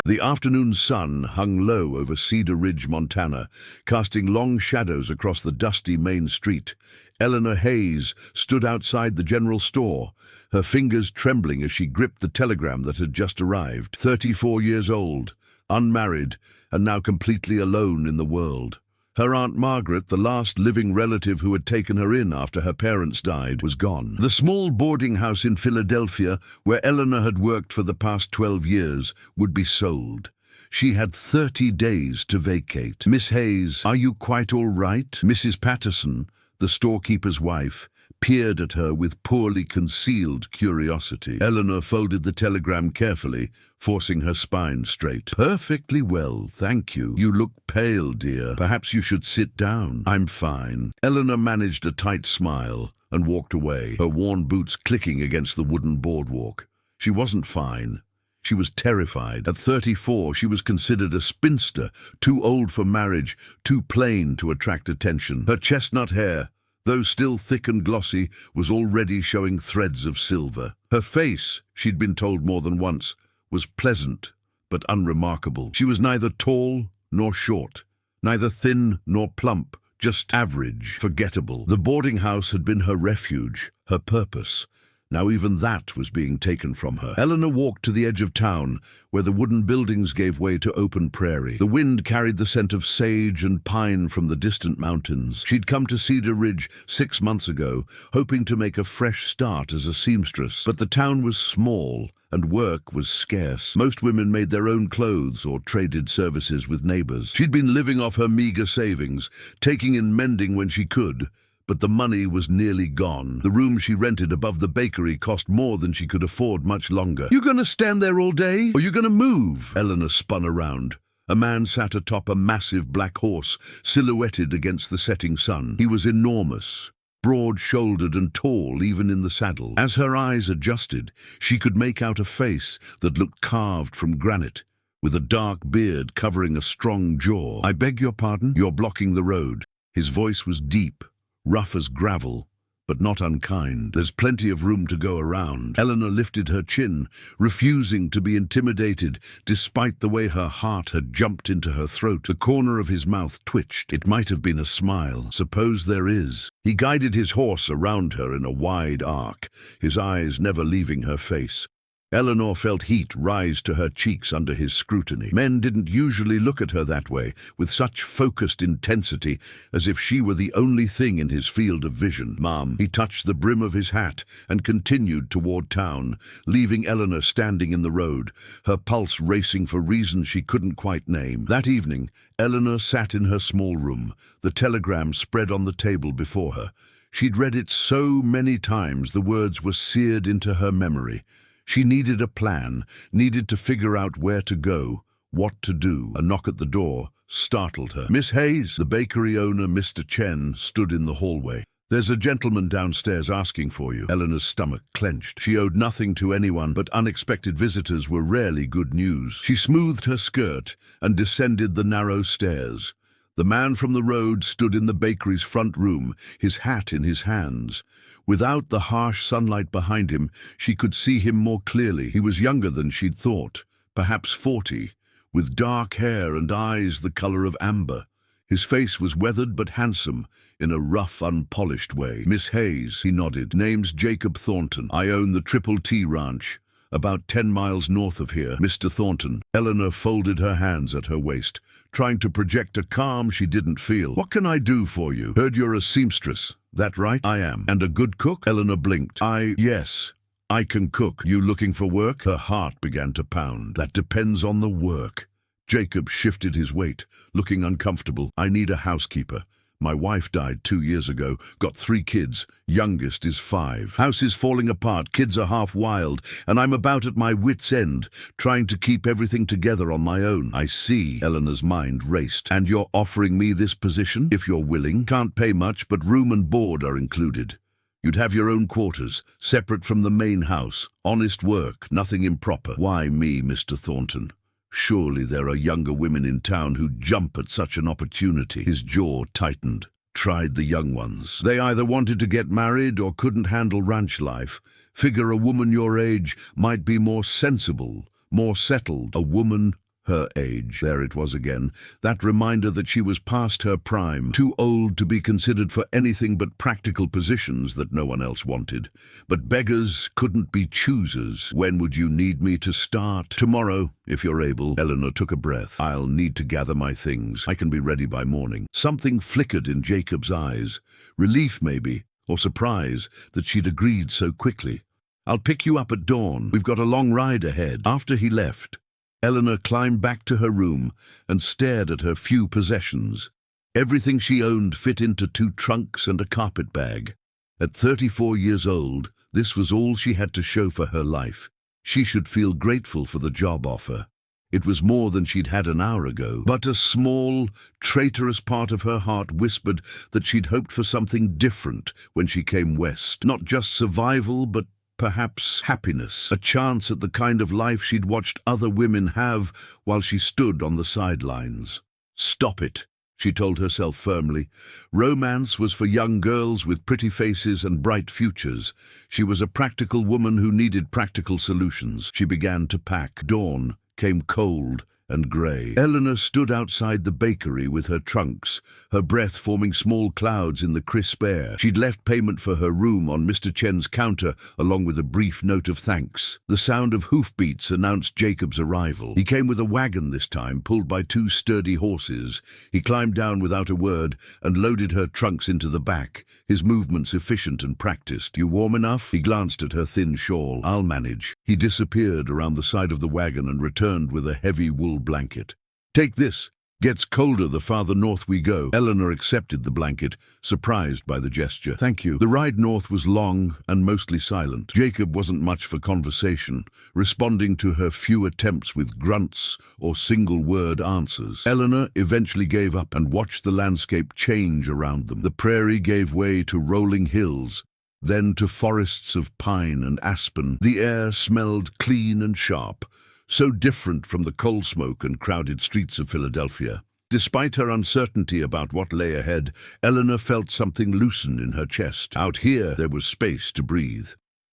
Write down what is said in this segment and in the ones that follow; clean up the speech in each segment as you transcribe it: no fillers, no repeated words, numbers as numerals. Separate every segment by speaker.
Speaker 1: The afternoon sun hung low over Cedar Ridge, Montana, casting long shadows across the dusty main street. Eleanor Hayes stood outside the general store, her fingers trembling as she gripped the telegram that had just arrived. 34 years old, unmarried, and now completely alone in the world. Her Aunt Margaret, the last living relative who had taken her in after her parents died, was gone. The small boarding house in Philadelphia, where Eleanor had worked for the past 12 years, would be sold. She had 30 days to vacate. "Miss Hayes, are you quite all right?" Mrs. Patterson, the storekeeper's wife, peered at her with poorly concealed curiosity. Eleanor folded the telegram carefully, forcing her spine straight. "Perfectly well, thank you. You look pale, dear. Perhaps you should sit down." "I'm fine." Eleanor managed a tight smile and walked away, her worn boots clicking against the wooden boardwalk. She wasn't fine. She was terrified. At 34, she was considered a spinster, too old for marriage, too plain to attract attention. Her chestnut hair, though still thick and glossy, was already showing threads of silver. Her face, she'd been told more than once, was pleasant but unremarkable. She was neither tall nor short, neither thin nor plump, just average, forgettable. The boarding house had been her refuge, her purpose. Now even that was being taken from her. Eleanor walked to the edge of town, where the wooden buildings gave way to open prairie. The wind carried the scent of sage and pine from the distant mountains. She'd come to Cedar Ridge 6 months ago, hoping to make a fresh start as a seamstress. But the town was small, and work was scarce. Most women made their own clothes or traded services with neighbors. She'd been living off her meager savings, taking in mending when she could, but the money was nearly gone. The room she rented above the bakery cost more than she could afford much longer. "You gonna stand there all day, or you gonna move?" Eleanor spun around. A man sat atop a massive black horse, silhouetted against the setting sun. He was enormous, broad-shouldered and tall even in the saddle. As her eyes adjusted, she could make out a face that looked carved from granite, with a dark beard covering a strong jaw. "I beg your pardon? You're blocking the road." His voice was deep, rough as gravel, but not unkind. "There's plenty of room to go around." Eleanor lifted her chin, refusing to be intimidated, despite the way her heart had jumped into her throat. The corner of his mouth twitched. It might have been a smile. "Suppose there is." He guided his horse around her in a wide arc, his eyes never leaving her face. Eleanor felt heat rise to her cheeks under his scrutiny. Men didn't usually look at her that way, with such focused intensity, as if she were the only thing in his field of vision. "Ma'am." He touched the brim of his hat and continued toward town, leaving Eleanor standing in the road, her pulse racing for reasons she couldn't quite name. That evening, Eleanor sat in her small room, the telegram spread on the table before her. She'd read it so many times the words were seared into her memory. She needed a plan, needed to figure out where to go, what to do. A knock at the door startled her. "Miss Hayes?" The bakery owner, Mr. Chen, stood in the hallway. "There's a gentleman downstairs asking for you." Eleanor's stomach clenched. She owed nothing to anyone, but unexpected visitors were rarely good news. She smoothed her skirt and descended the narrow stairs. The man from the road stood in the bakery's front room, his hat in his hands. Without the harsh sunlight behind him, she could see him more clearly. He was younger than she'd thought, perhaps 40, with dark hair and eyes the color of amber. His face was weathered but handsome, in a rough, unpolished way. "Miss Hayes," he nodded. "Name's Jacob Thornton. I own the Triple T Ranch, about 10 miles north of here." "Mr. Thornton." Eleanor folded her hands at her waist, trying to project a calm she didn't feel. "What can I do for you? Heard you're a seamstress. That right?" "I am." "And a good cook?" Eleanor blinked. Yes, I can cook." "You looking for work?" Her heart began to pound. "That depends on the work." Jacob shifted his weight, looking uncomfortable. "I need a housekeeper. My wife died 2 years ago, got 3 kids, youngest is 5. House is falling apart, kids are half wild, and I'm about at my wit's end, trying to keep everything together on my own." "I see." Eleanor's mind raced. "And you're offering me this position? If you're willing. Can't pay much, but room and board are included. You'd have your own quarters, separate from the main house. Honest work, nothing improper." "Why me, Mr. Thornton? Surely there are younger women in town who'd jump at such an opportunity." His jaw tightened. "Tried the young ones. They either wanted to get married or couldn't handle ranch life. Figure a woman your age might be more sensible, more settled." "A woman Her age. There it was again, that reminder that she was past her prime, too old to be considered for anything but practical positions that no one else wanted. But beggars couldn't be choosers. When would you need me to start? Tomorrow, if you're able. Eleanor took a breath. I'll need to gather my things. I can be ready by morning. Something flickered in Jacob's eyes. Relief, maybe, or surprise that she'd agreed so quickly. I'll pick you up at dawn. We've got a long ride ahead. After he left, Eleanor climbed back to her room and stared at her few possessions. Everything she owned fit into 2 trunks and a carpet bag. At 34 years old, this was all she had to show for her life. She should feel grateful for the job offer. It was more than she'd had an hour ago, but a small, traitorous part of her heart whispered that she'd hoped for something different when she came west. Not just survival, but perhaps happiness, a chance at the kind of life she'd watched other women have while she stood on the sidelines. Stop it, she told herself firmly. Romance was for young girls with pretty faces and bright futures. She was a practical woman who needed practical solutions. She began to pack. Dawn came cold and grey. Eleanor stood outside the bakery with her trunks, her breath forming small clouds in the crisp air. She'd left payment for her room on Mr. Chen's counter, along with a brief note of thanks. The sound of hoofbeats announced Jacob's arrival. He came with a wagon this time, pulled by 2 sturdy horses. He climbed down without a word and loaded her trunks into the back, his movements efficient and practiced. You warm enough? He glanced at her thin shawl. I'll manage. He disappeared around the side of the wagon and returned with a heavy wool blanket. Take this. Gets colder the farther north we go. Eleanor accepted the blanket, surprised by the gesture. Thank you. The ride north was long and mostly silent. Jacob wasn't much for conversation, responding to her few attempts with grunts or single-word answers. Eleanor eventually gave up and watched the landscape change around them. The prairie gave way to rolling hills, then to forests of pine and aspen. The air smelled clean and sharp, so different from the coal smoke and crowded streets of Philadelphia. Despite her uncertainty about what lay ahead, Eleanor felt something loosen in her chest. Out here, there was space to breathe.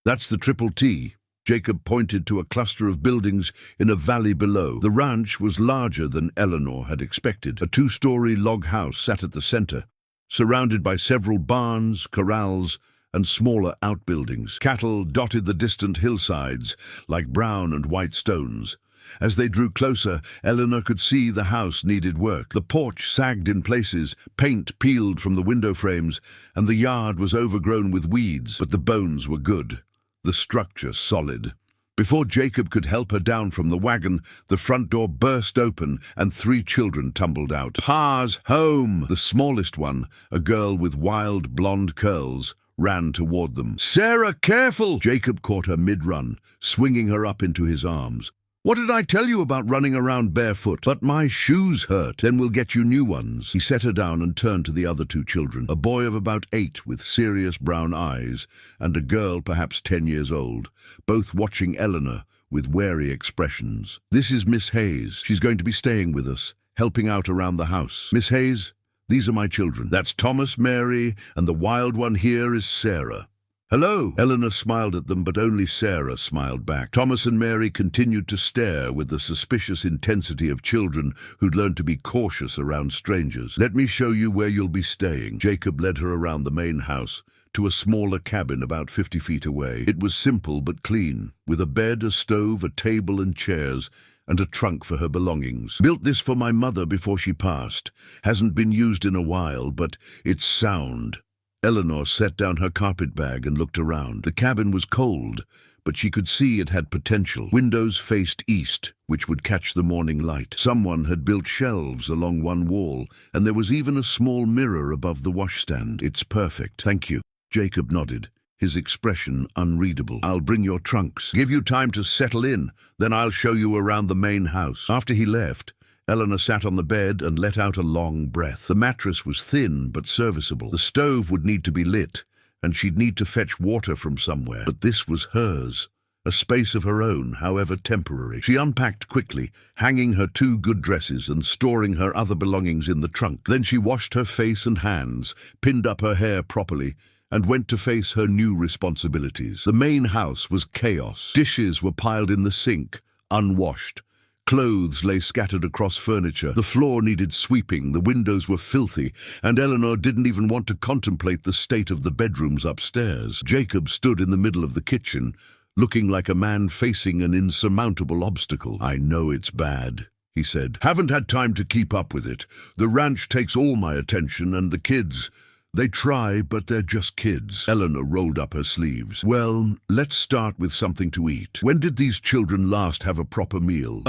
Speaker 1: That's the Triple T. Jacob pointed to a cluster of buildings in a valley below. The ranch was larger than Eleanor had expected. A 2-story log house sat at the center, surrounded by several barns, corrals, and smaller outbuildings. Cattle dotted the distant hillsides like brown and white stones. As they drew closer, Eleanor could see the house needed work. The porch sagged in places, paint peeled from the window frames, and the yard was overgrown with weeds. But the bones were good, the structure solid. Before Jacob could help her down from the wagon, the front door burst open and 3 children tumbled out. "Pa's home!" The smallest one, a girl with wild blonde curls, ran toward them. "Sarah, careful!" Jacob caught her mid-run, swinging her up into his arms. "What did I tell you about running around barefoot?" "But my shoes hurt." "Then we'll get you new ones." He set her down and turned to the other 2 children, a boy of about 8 with serious brown eyes, and a girl perhaps 10 years old, both watching Eleanor with wary expressions. "This is Miss Hayes. She's going to be staying with us, helping out around the house. Miss Hayes, these are my children. That's Thomas, Mary, and the wild one here is Sarah." "Hello!" Eleanor smiled at them, but only Sarah smiled back. Thomas and Mary continued to stare with the suspicious intensity of children who'd learned to be cautious around strangers. "Let me show you where you'll be staying." Jacob led her around the main house to a smaller cabin about 50 feet away. It was simple but clean, with a bed, a stove, a table and chairs, and a trunk for her belongings. "Built this for my mother before she passed. Hasn't been used in a while, but it's sound." Eleanor set down her carpet bag and looked around. The cabin was cold, but she could see it had potential. Windows faced east, which would catch the morning light. Someone had built shelves along one wall, and there was even a small mirror above the washstand. "It's perfect." "Thank you." Jacob nodded, his expression unreadable. "I'll bring your trunks. Give you time to settle in, then I'll show you around the main house." After he left, Eleanor sat on the bed and let out a long breath. The mattress was thin but serviceable. The stove would need to be lit, and she'd need to fetch water from somewhere. But this was hers, a space of her own, however temporary. She unpacked quickly, hanging her 2 good dresses and storing her other belongings in the trunk. Then she washed her face and hands, pinned up her hair properly, and went to face her new responsibilities. The main house was chaos. Dishes were piled in the sink, unwashed. Clothes lay scattered across furniture. The floor needed sweeping, the windows were filthy, and Eleanor didn't even want to contemplate the state of the bedrooms upstairs. Jacob stood in the middle of the kitchen, looking like a man facing an insurmountable obstacle. "I know it's bad," he said. "Haven't had time to keep up with it. The ranch takes all my attention, and the kids, they try, but they're just kids." Eleanor rolled up her sleeves. "Well, let's start with something to eat. When did these children last have a proper meal?"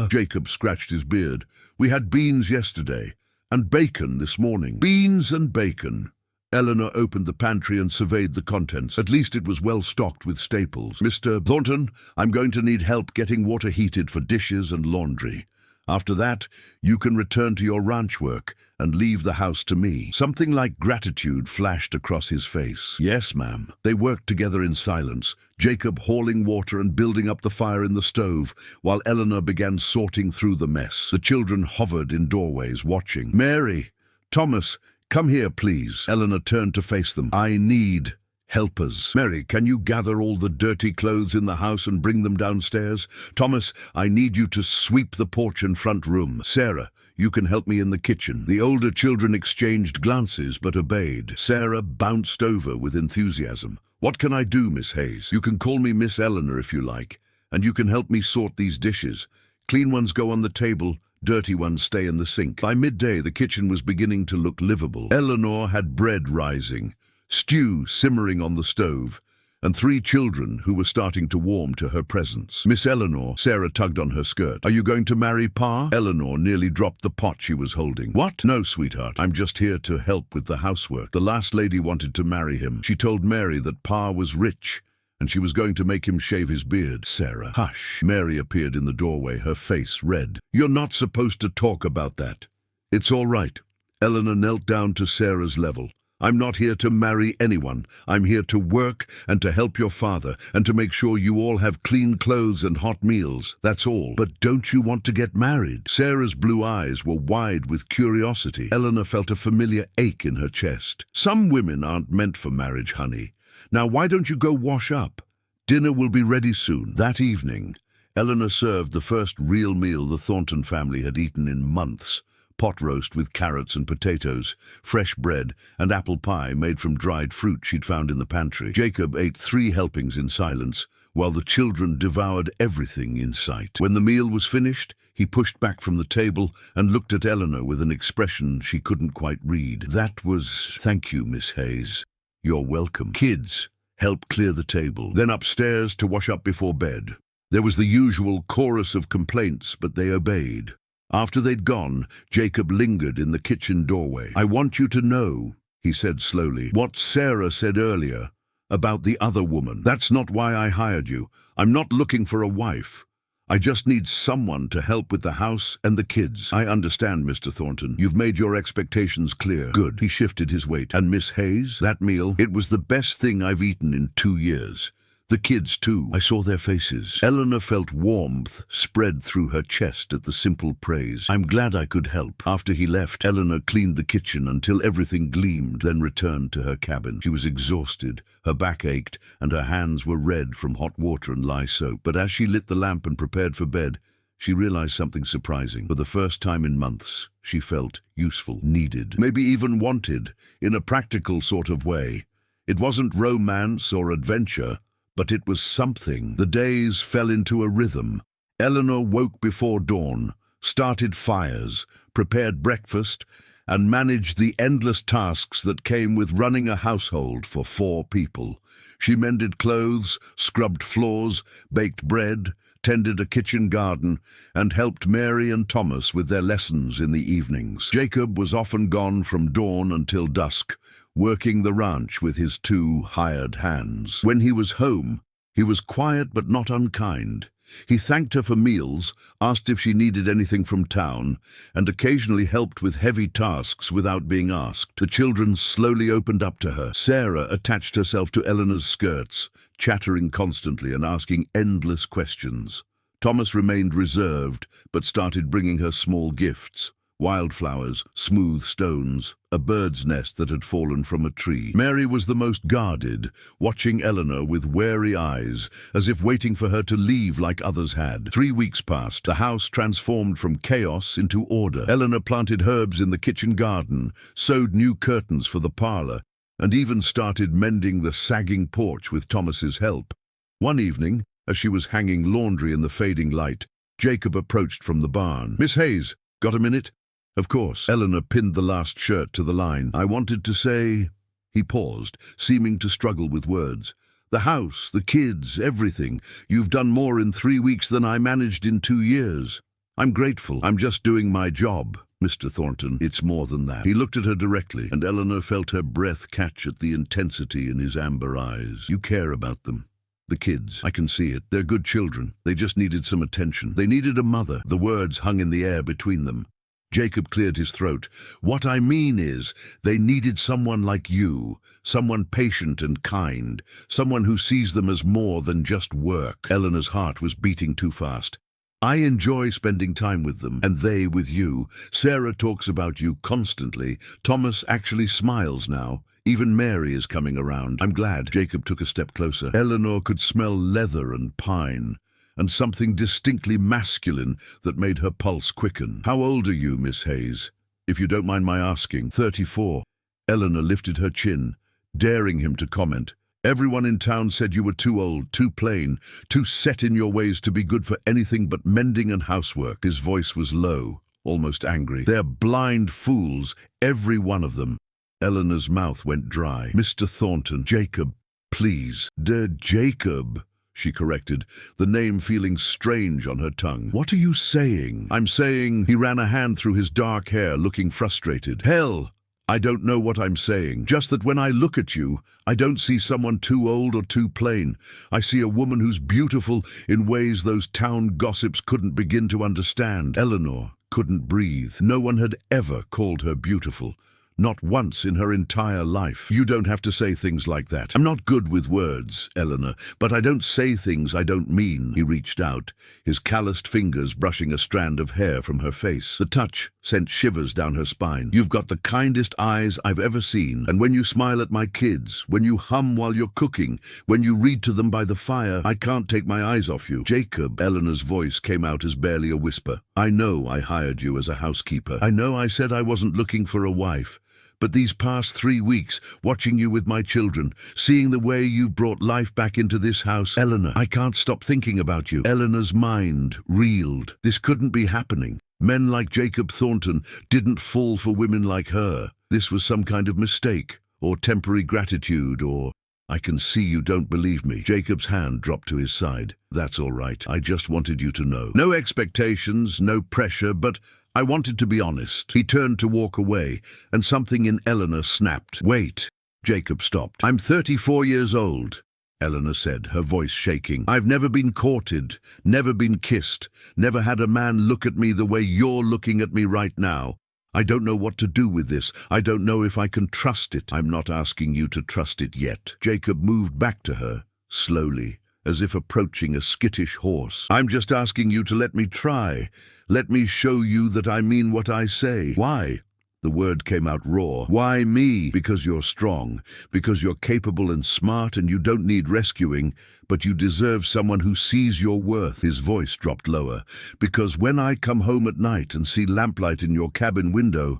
Speaker 1: Jacob scratched his beard. "We had beans yesterday, and bacon this morning." "Beans and bacon." Eleanor opened the pantry and surveyed the contents. At least it was well stocked with staples. "Mr. Thornton, I'm going to need help getting water heated for dishes and laundry. After that, you can return to your ranch work and leave the house to me." Something like gratitude flashed across his face. "Yes, ma'am." They worked together in silence, Jacob hauling water and building up the fire in the stove, while Eleanor began sorting through the mess. The children hovered in doorways, watching. "Mary, Thomas, come here, please." Eleanor turned to face them. "I need helpers. Mary, can you gather all the dirty clothes in the house and bring them downstairs? Thomas, I need you to sweep the porch and front room. Sarah, you can help me in the kitchen." The older children exchanged glances but obeyed. Sarah bounced over with enthusiasm. "What can I do, Miss Hayes?" "You can call me Miss Eleanor if you like, and you can help me sort these dishes. Clean ones go on the table, dirty ones stay in the sink." By midday, the kitchen was beginning to look livable. Eleanor had bread rising, stew simmering on the stove, and 3 children who were starting to warm to her presence. "Miss Eleanor," Sarah tugged on her skirt, "are you going to marry Pa?" Eleanor nearly dropped the pot she was holding. "What?" "No, sweetheart. I'm just here to help with the housework. The last lady wanted to marry him. She told Mary that Pa was rich, and she was going to make him shave his beard." "Sarah." "Hush." Mary appeared in the doorway, her face red. "You're not supposed to talk about that." "It's all right." Eleanor knelt down to Sarah's level. "I'm not here to marry anyone. I'm here to work and to help your father and to make sure you all have clean clothes and hot meals. That's all." "But don't you want to get married?" Sarah's blue eyes were wide with curiosity. Eleanor felt a familiar ache in her chest. "Some women aren't meant for marriage, honey. Now why don't you go wash up? Dinner will be ready soon." That evening, Eleanor served the first real meal the Thornton family had eaten in months. Pot roast with carrots and potatoes, fresh bread, and apple pie made from dried fruit she'd found in the pantry. Jacob ate 3 helpings in silence, while the children devoured everything in sight. When the meal was finished, he pushed back from the table and looked at Eleanor with an expression she couldn't quite read. "That was... Thank you, Miss Hayes. You're welcome. Kids, help clear the table. Then upstairs to wash up before bed." There was the usual chorus of complaints, but they obeyed. After they'd gone, Jacob lingered in the kitchen doorway. "I want you to know," he said slowly, "what Sarah said earlier about the other woman. That's not why I hired you. I'm not looking for a wife. I just need someone to help with the house and the kids." "I understand, Mr. Thornton. You've made your expectations clear." "Good." He shifted his weight. "And Miss Hayes, that meal, it was the best thing I've eaten in 2 years. The kids, too. I saw their faces." Eleanor felt warmth spread through her chest at the simple praise. "I'm glad I could help." After he left, Eleanor cleaned the kitchen until everything gleamed, then returned to her cabin. She was exhausted, her back ached, and her hands were red from hot water and lye soap. But as she lit the lamp and prepared for bed, she realized something surprising. For the first time in months, she felt useful, needed, maybe even wanted, in a practical sort of way. It wasn't romance or adventure, but it was something. The days fell into a rhythm. Eleanor woke before dawn, started fires, prepared breakfast, and managed the endless tasks that came with running a household for 4 people. She mended clothes, scrubbed floors, baked bread, tended a kitchen garden, and helped Mary and Thomas with their lessons in the evenings. Jacob was often gone from dawn until dusk, working the ranch with his 2 hired hands. When he was home, he was quiet but not unkind. He thanked her for meals, asked if she needed anything from town, and occasionally helped with heavy tasks without being asked. The children slowly opened up to her. Sarah attached herself to Eleanor's skirts, chattering constantly and asking endless questions. Thomas remained reserved, but started bringing her small gifts. Wildflowers, smooth stones, a bird's nest that had fallen from a tree. Mary was the most guarded, watching Eleanor with wary eyes, as if waiting for her to leave like others had. 3 weeks passed. The house transformed from chaos into order. Eleanor planted herbs in the kitchen garden, sewed new curtains for the parlor, and even started mending the sagging porch with Thomas's help. One evening, as she was hanging laundry in the fading light, Jacob approached from the barn. "Miss Hayes, got a minute?" "Of course." Eleanor pinned the last shirt to the line. "I wanted to say—" He paused, seeming to struggle with words. "The house, the kids, everything. You've done more in 3 weeks than I managed in 2 years. I'm grateful. I'm just doing my job, Mr. Thornton. It's more than that." He looked at her directly, and Eleanor felt her breath catch at the intensity in his amber eyes. "You care about them. The kids, I can see it. They're good children. They just needed some attention. They needed a mother." The words hung in the air between them. Jacob cleared his throat. "What I mean is, they needed someone like you, someone patient and kind, someone who sees them as more than just work." Eleanor's heart was beating too fast. "I enjoy spending time with them, and they with you. Sarah talks about you constantly. Thomas actually smiles now. Even Mary is coming around. I'm glad." Jacob took a step closer. Eleanor could smell leather and pine, and something distinctly masculine that made her pulse quicken. "How old are you, Miss Hayes, if you don't mind my asking?" 34. Eleanor lifted her chin, daring him to comment. "Everyone in town said you were too old, too plain, too set in your ways to be good for anything but mending and housework." His voice was low, almost angry. "They're blind fools, every one of them." Eleanor's mouth went dry. "Mr. Thornton." "Jacob, please." "Dear Jacob," she corrected, the name feeling strange on her tongue. "What are you saying?" "I'm saying—" He ran a hand through his dark hair, looking frustrated. "Hell, I don't know what I'm saying. Just that when I look at you, I don't see someone too old or too plain. I see a woman who's beautiful in ways those town gossips couldn't begin to understand." Eleanor couldn't breathe. No one had ever called her beautiful. Not once in her entire life. "You don't have to say things like that. I'm not good with words, Eleanor, but I don't say things I don't mean." He reached out, his calloused fingers brushing a strand of hair from her face. The touch sent shivers down her spine. "You've got the kindest eyes I've ever seen, and when you smile at my kids, when you hum while you're cooking, when you read to them by the fire, I can't take my eyes off you." "Jacob," Eleanor's voice came out as barely a whisper. "I know I hired you as a housekeeper. I know I said I wasn't looking for a wife. But these past 3 weeks, watching you with my children, seeing the way you've brought life back into this house, Eleanor, I can't stop thinking about you." Eleanor's mind reeled. This couldn't be happening. Men like Jacob Thornton didn't fall for women like her. This was some kind of mistake, or temporary gratitude, or— "I can see you don't believe me." Jacob's hand dropped to his side. "That's all right. I just wanted you to know. No expectations, no pressure, but I wanted to be honest." He turned to walk away, and something in Eleanor snapped. "Wait." Jacob stopped. "I'm 34 years old," Eleanor said, her voice shaking. "I've never been courted, never been kissed, never had a man look at me the way you're looking at me right now. I don't know what to do with this. I don't know if I can trust it." "I'm not asking you to trust it yet." Jacob moved back to her, slowly, as if approaching a skittish horse. "I'm just asking you to let me try. Let me show you that I mean what I say." "Why?" The word came out raw. "Why me?" "Because you're strong, because you're capable and smart, and you don't need rescuing, but you deserve someone who sees your worth." His voice dropped lower. "Because when I come home at night and see lamplight in your cabin window,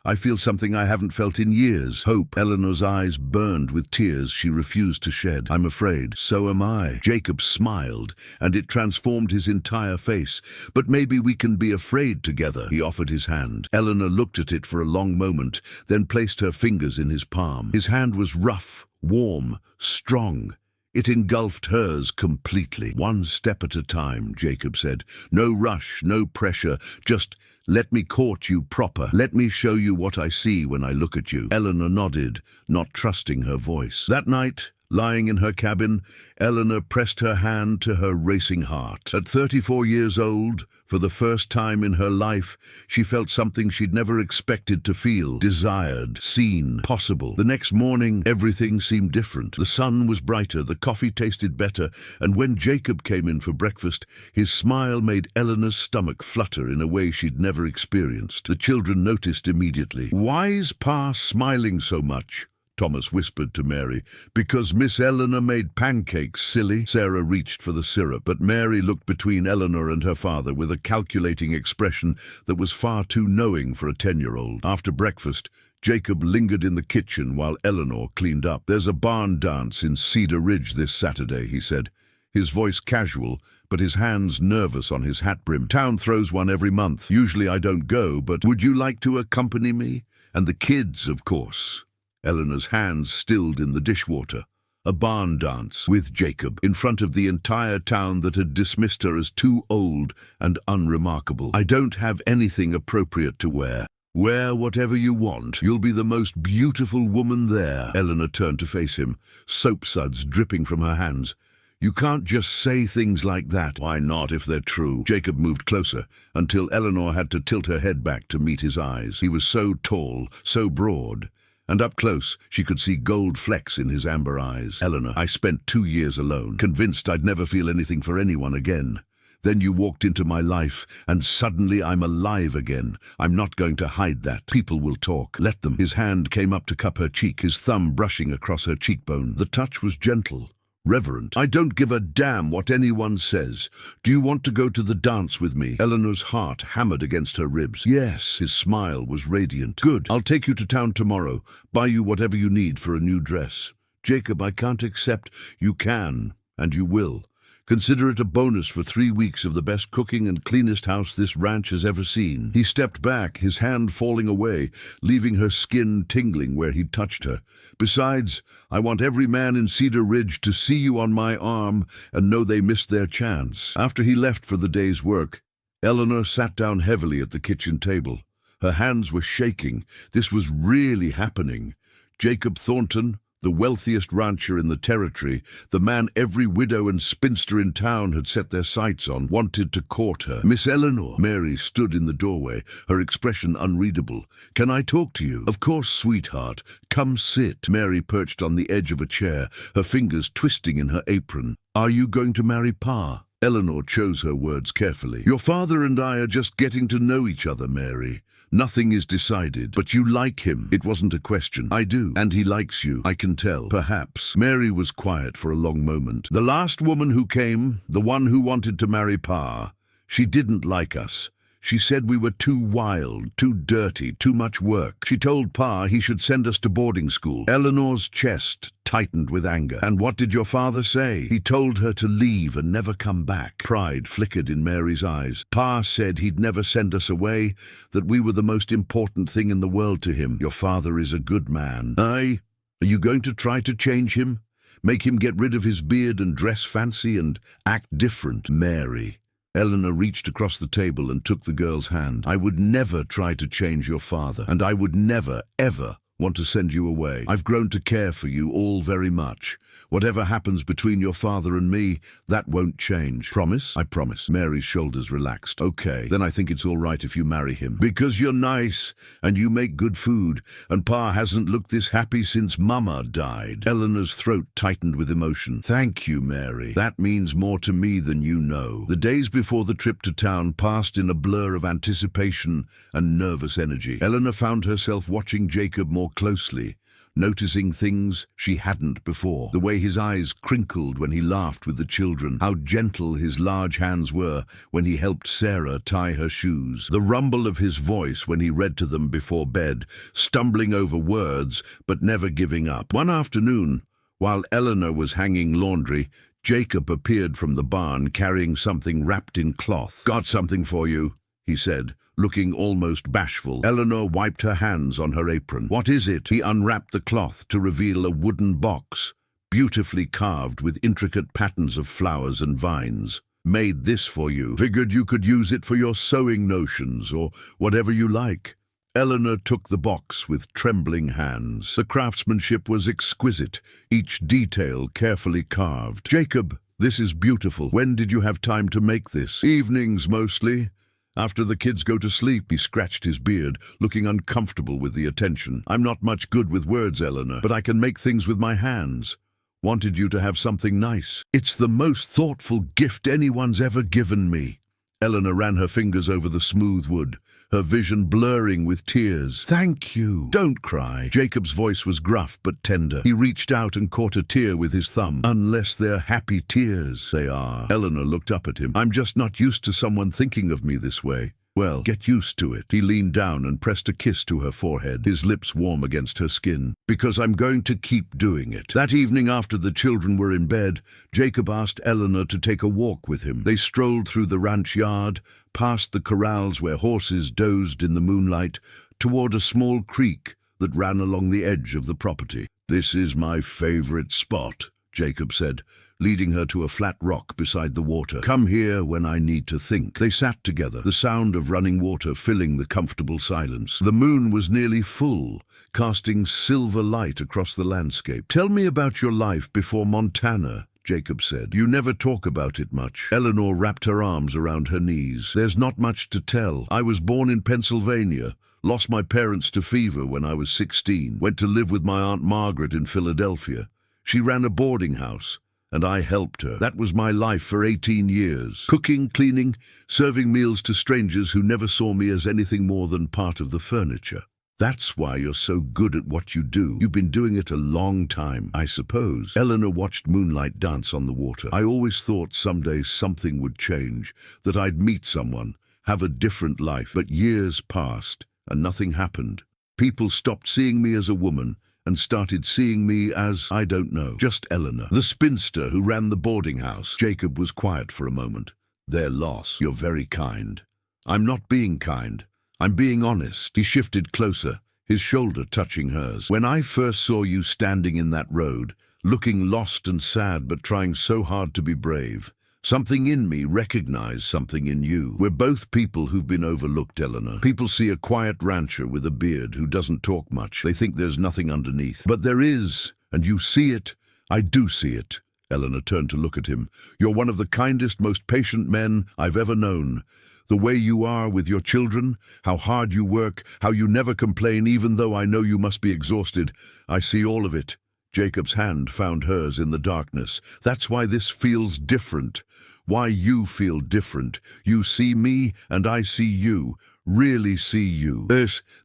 Speaker 1: I feel something I haven't felt in years. Hope." Eleanor's eyes burned with tears she refused to shed. "I'm afraid." "So am I." Jacob smiled, and it transformed his entire face. "But maybe we can be afraid together." He offered his hand. Eleanor looked at it for a long moment, then placed her fingers in his palm. His hand was rough, warm, strong. It engulfed hers completely. "One step at a time," Jacob said. "No rush, no pressure, just let me court you proper. Let me show you what I see when I look at you." Eleanor nodded, not trusting her voice. That night, Lying in her cabin, Eleanor pressed her hand to her racing heart. At 34 years old, for the first time in her life, she felt something she'd never expected to feel. Desired, seen, possible. The next morning, everything seemed different. The sun was brighter, the coffee tasted better, and when Jacob came in for breakfast, his smile made Eleanor's stomach flutter in a way she'd never experienced. The children noticed immediately. "Why's Pa smiling so much?" Thomas whispered to Mary. "Because Miss Eleanor made pancakes, silly." Sarah reached for the syrup, but Mary looked between Eleanor and her father with a calculating expression that was far too knowing for a 10-year-old. After breakfast, Jacob lingered in the kitchen while Eleanor cleaned up. "There's a barn dance in Cedar Ridge this Saturday," he said, his voice casual, but his hands nervous on his hat brim. "Town throws one every month. Usually I don't go, but would you like to accompany me? And the kids, of course." Eleanor's hands stilled in the dishwater. A barn dance with Jacob in front of the entire town that had dismissed her as too old and unremarkable. "I don't have anything appropriate to wear." "Wear whatever you want. You'll be the most beautiful woman there." Eleanor turned to face him, soap suds dripping from her hands. "You can't just say things like that." "Why not if they're true?" Jacob moved closer, until Eleanor had to tilt her head back to meet his eyes. He was so tall, so broad, and up close she could see gold flecks in his amber eyes. "Eleanor, I spent 2 years alone, convinced I'd never feel anything for anyone again. Then you walked into my life, and suddenly I'm alive again. I'm not going to hide that. People will talk. Let them." His hand came up to cup her cheek, his thumb brushing across her cheekbone. The touch was gentle, reverent. "I don't give a damn what anyone says. Do you want to go to the dance with me?" Eleanor's heart hammered against her ribs. "Yes." His smile was radiant. "Good. I'll take you to town tomorrow. Buy you whatever you need for a new dress." "Jacob, I can't accept." "You can, and you will. Consider it a bonus for 3 weeks of the best cooking and cleanest house this ranch has ever seen." He stepped back, his hand falling away, leaving her skin tingling where he'd touched her. "Besides, I want every man in Cedar Ridge to see you on my arm and know they missed their chance." After he left for the day's work, Eleanor sat down heavily at the kitchen table. Her hands were shaking. This was really happening. Jacob Thornton, the wealthiest rancher in the territory, the man every widow and spinster in town had set their sights on, wanted to court her. "Miss Eleanor." Mary stood in the doorway, her expression unreadable. "Can I talk to you?" "Of course, sweetheart. Come sit." Mary perched on the edge of a chair, her fingers twisting in her apron. "Are you going to marry Pa?" Eleanor chose her words carefully. "Your father and I are just getting to know each other, Mary. Nothing is decided, but you like him." It wasn't a question. "I do, and he likes you, I can tell." "Perhaps." Mary was quiet for a long moment. "The last woman who came, the one who wanted to marry Pa, she didn't like us. She said we were too wild, too dirty, too much work. She told Pa he should send us to boarding school." Eleanor's chest tightened with anger. "And what did your father say?" "He told her to leave and never come back." Pride flickered in Mary's eyes. "Pa said he'd never send us away, that we were the most important thing in the world to him. Your father is a good man." "Aye? Are you going to try to change him? Make him get rid of his beard and dress fancy and act different?" "Mary." Eleanor reached across the table and took the girl's hand. "I would never try to change your father, and I would never, ever want to send you away. I've grown to care for you all very much. Whatever happens between your father and me, that won't change." "Promise?" "I promise." Mary's shoulders relaxed. "Okay, then I think it's all right if you marry him. Because you're nice, and you make good food, and Pa hasn't looked this happy since Mama died." Eleanor's throat tightened with emotion. "Thank you, Mary. That means more to me than you know." The days before the trip to town passed in a blur of anticipation and nervous energy. Eleanor found herself watching Jacob more closely, noticing things she hadn't before. The way his eyes crinkled when he laughed with the children, how gentle his large hands were when he helped Sarah tie her shoes, the rumble of his voice when he read to them before bed, stumbling over words but never giving up. One afternoon, while Eleanor was hanging laundry, Jacob appeared from the barn carrying something wrapped in cloth. "Got something for you," he said, looking almost bashful. Eleanor wiped her hands on her apron. "What is it?" He unwrapped the cloth to reveal a wooden box, beautifully carved with intricate patterns of flowers and vines. "Made this for you. Figured you could use it for your sewing notions or whatever you like." Eleanor took the box with trembling hands. The craftsmanship was exquisite, each detail carefully carved. "Jacob, this is beautiful. When did you have time to make this?" "Evenings, mostly. After the kids go to sleep." He scratched his beard, looking uncomfortable with the attention. "I'm not much good with words, Eleanor, but I can make things with my hands. Wanted you to have something nice. It's the most thoughtful gift anyone's ever given me." Eleanor ran her fingers over the smooth wood, her vision blurring with tears. "Thank you. Don't cry." Jacob's voice was gruff but tender. He reached out and caught a tear with his thumb. "Unless they're happy tears." "They are." Eleanor looked up at him. "I'm just not used to someone thinking of me this way." "Well, get used to it." He leaned down and pressed a kiss to her forehead, his lips warm against her skin. "Because I'm going to keep doing it." That evening, after the children were in bed, Jacob asked Eleanor to take a walk with him. They strolled through the ranch yard, past the corrals where horses dozed in the moonlight, toward a small creek that ran along the edge of the property. "This is my favorite spot," Jacob said, leading her to a flat rock beside the water. "Come here when I need to think." They sat together, the sound of running water filling the comfortable silence. The moon was nearly full, casting silver light across the landscape. "Tell me about your life before Montana," Jacob said. "You never talk about it much." Eleanor wrapped her arms around her knees. "There's not much to tell. I was born in Pennsylvania. Lost my parents to fever when I was 16. Went to live with my Aunt Margaret in Philadelphia. She ran a boarding house, and I helped her. That was my life for 18 years. Cooking, cleaning, serving meals to strangers who never saw me as anything more than part of the furniture. That's why you're so good at what you do. You've been doing it a long time, I suppose." Eleanor watched moonlight dance on the water. "I always thought someday something would change, that I'd meet someone, have a different life. But years passed, and nothing happened. People stopped seeing me as a woman, and started seeing me as, I don't know, just Eleanor, the spinster who ran the boarding house." Jacob was quiet for a moment. "Their loss. You're very kind." "I'm not being kind. I'm being honest." He shifted closer, his shoulder touching hers. "When I first saw you standing in that road, looking lost and sad but trying so hard to be brave, something in me recognized something in you. We're both people who've been overlooked, Eleanor. People see a quiet rancher with a beard who doesn't talk much. They think there's nothing underneath. But there is, and you see it. I do see it." Eleanor turned to look at him. "You're one of the kindest, most patient men I've ever known. The way you are with your children, how hard you work, how you never complain even though I know you must be exhausted. I see all of it." Jacob's hand found hers in the darkness. "That's why this feels different. Why you feel different. You see me and I see you. Really see you."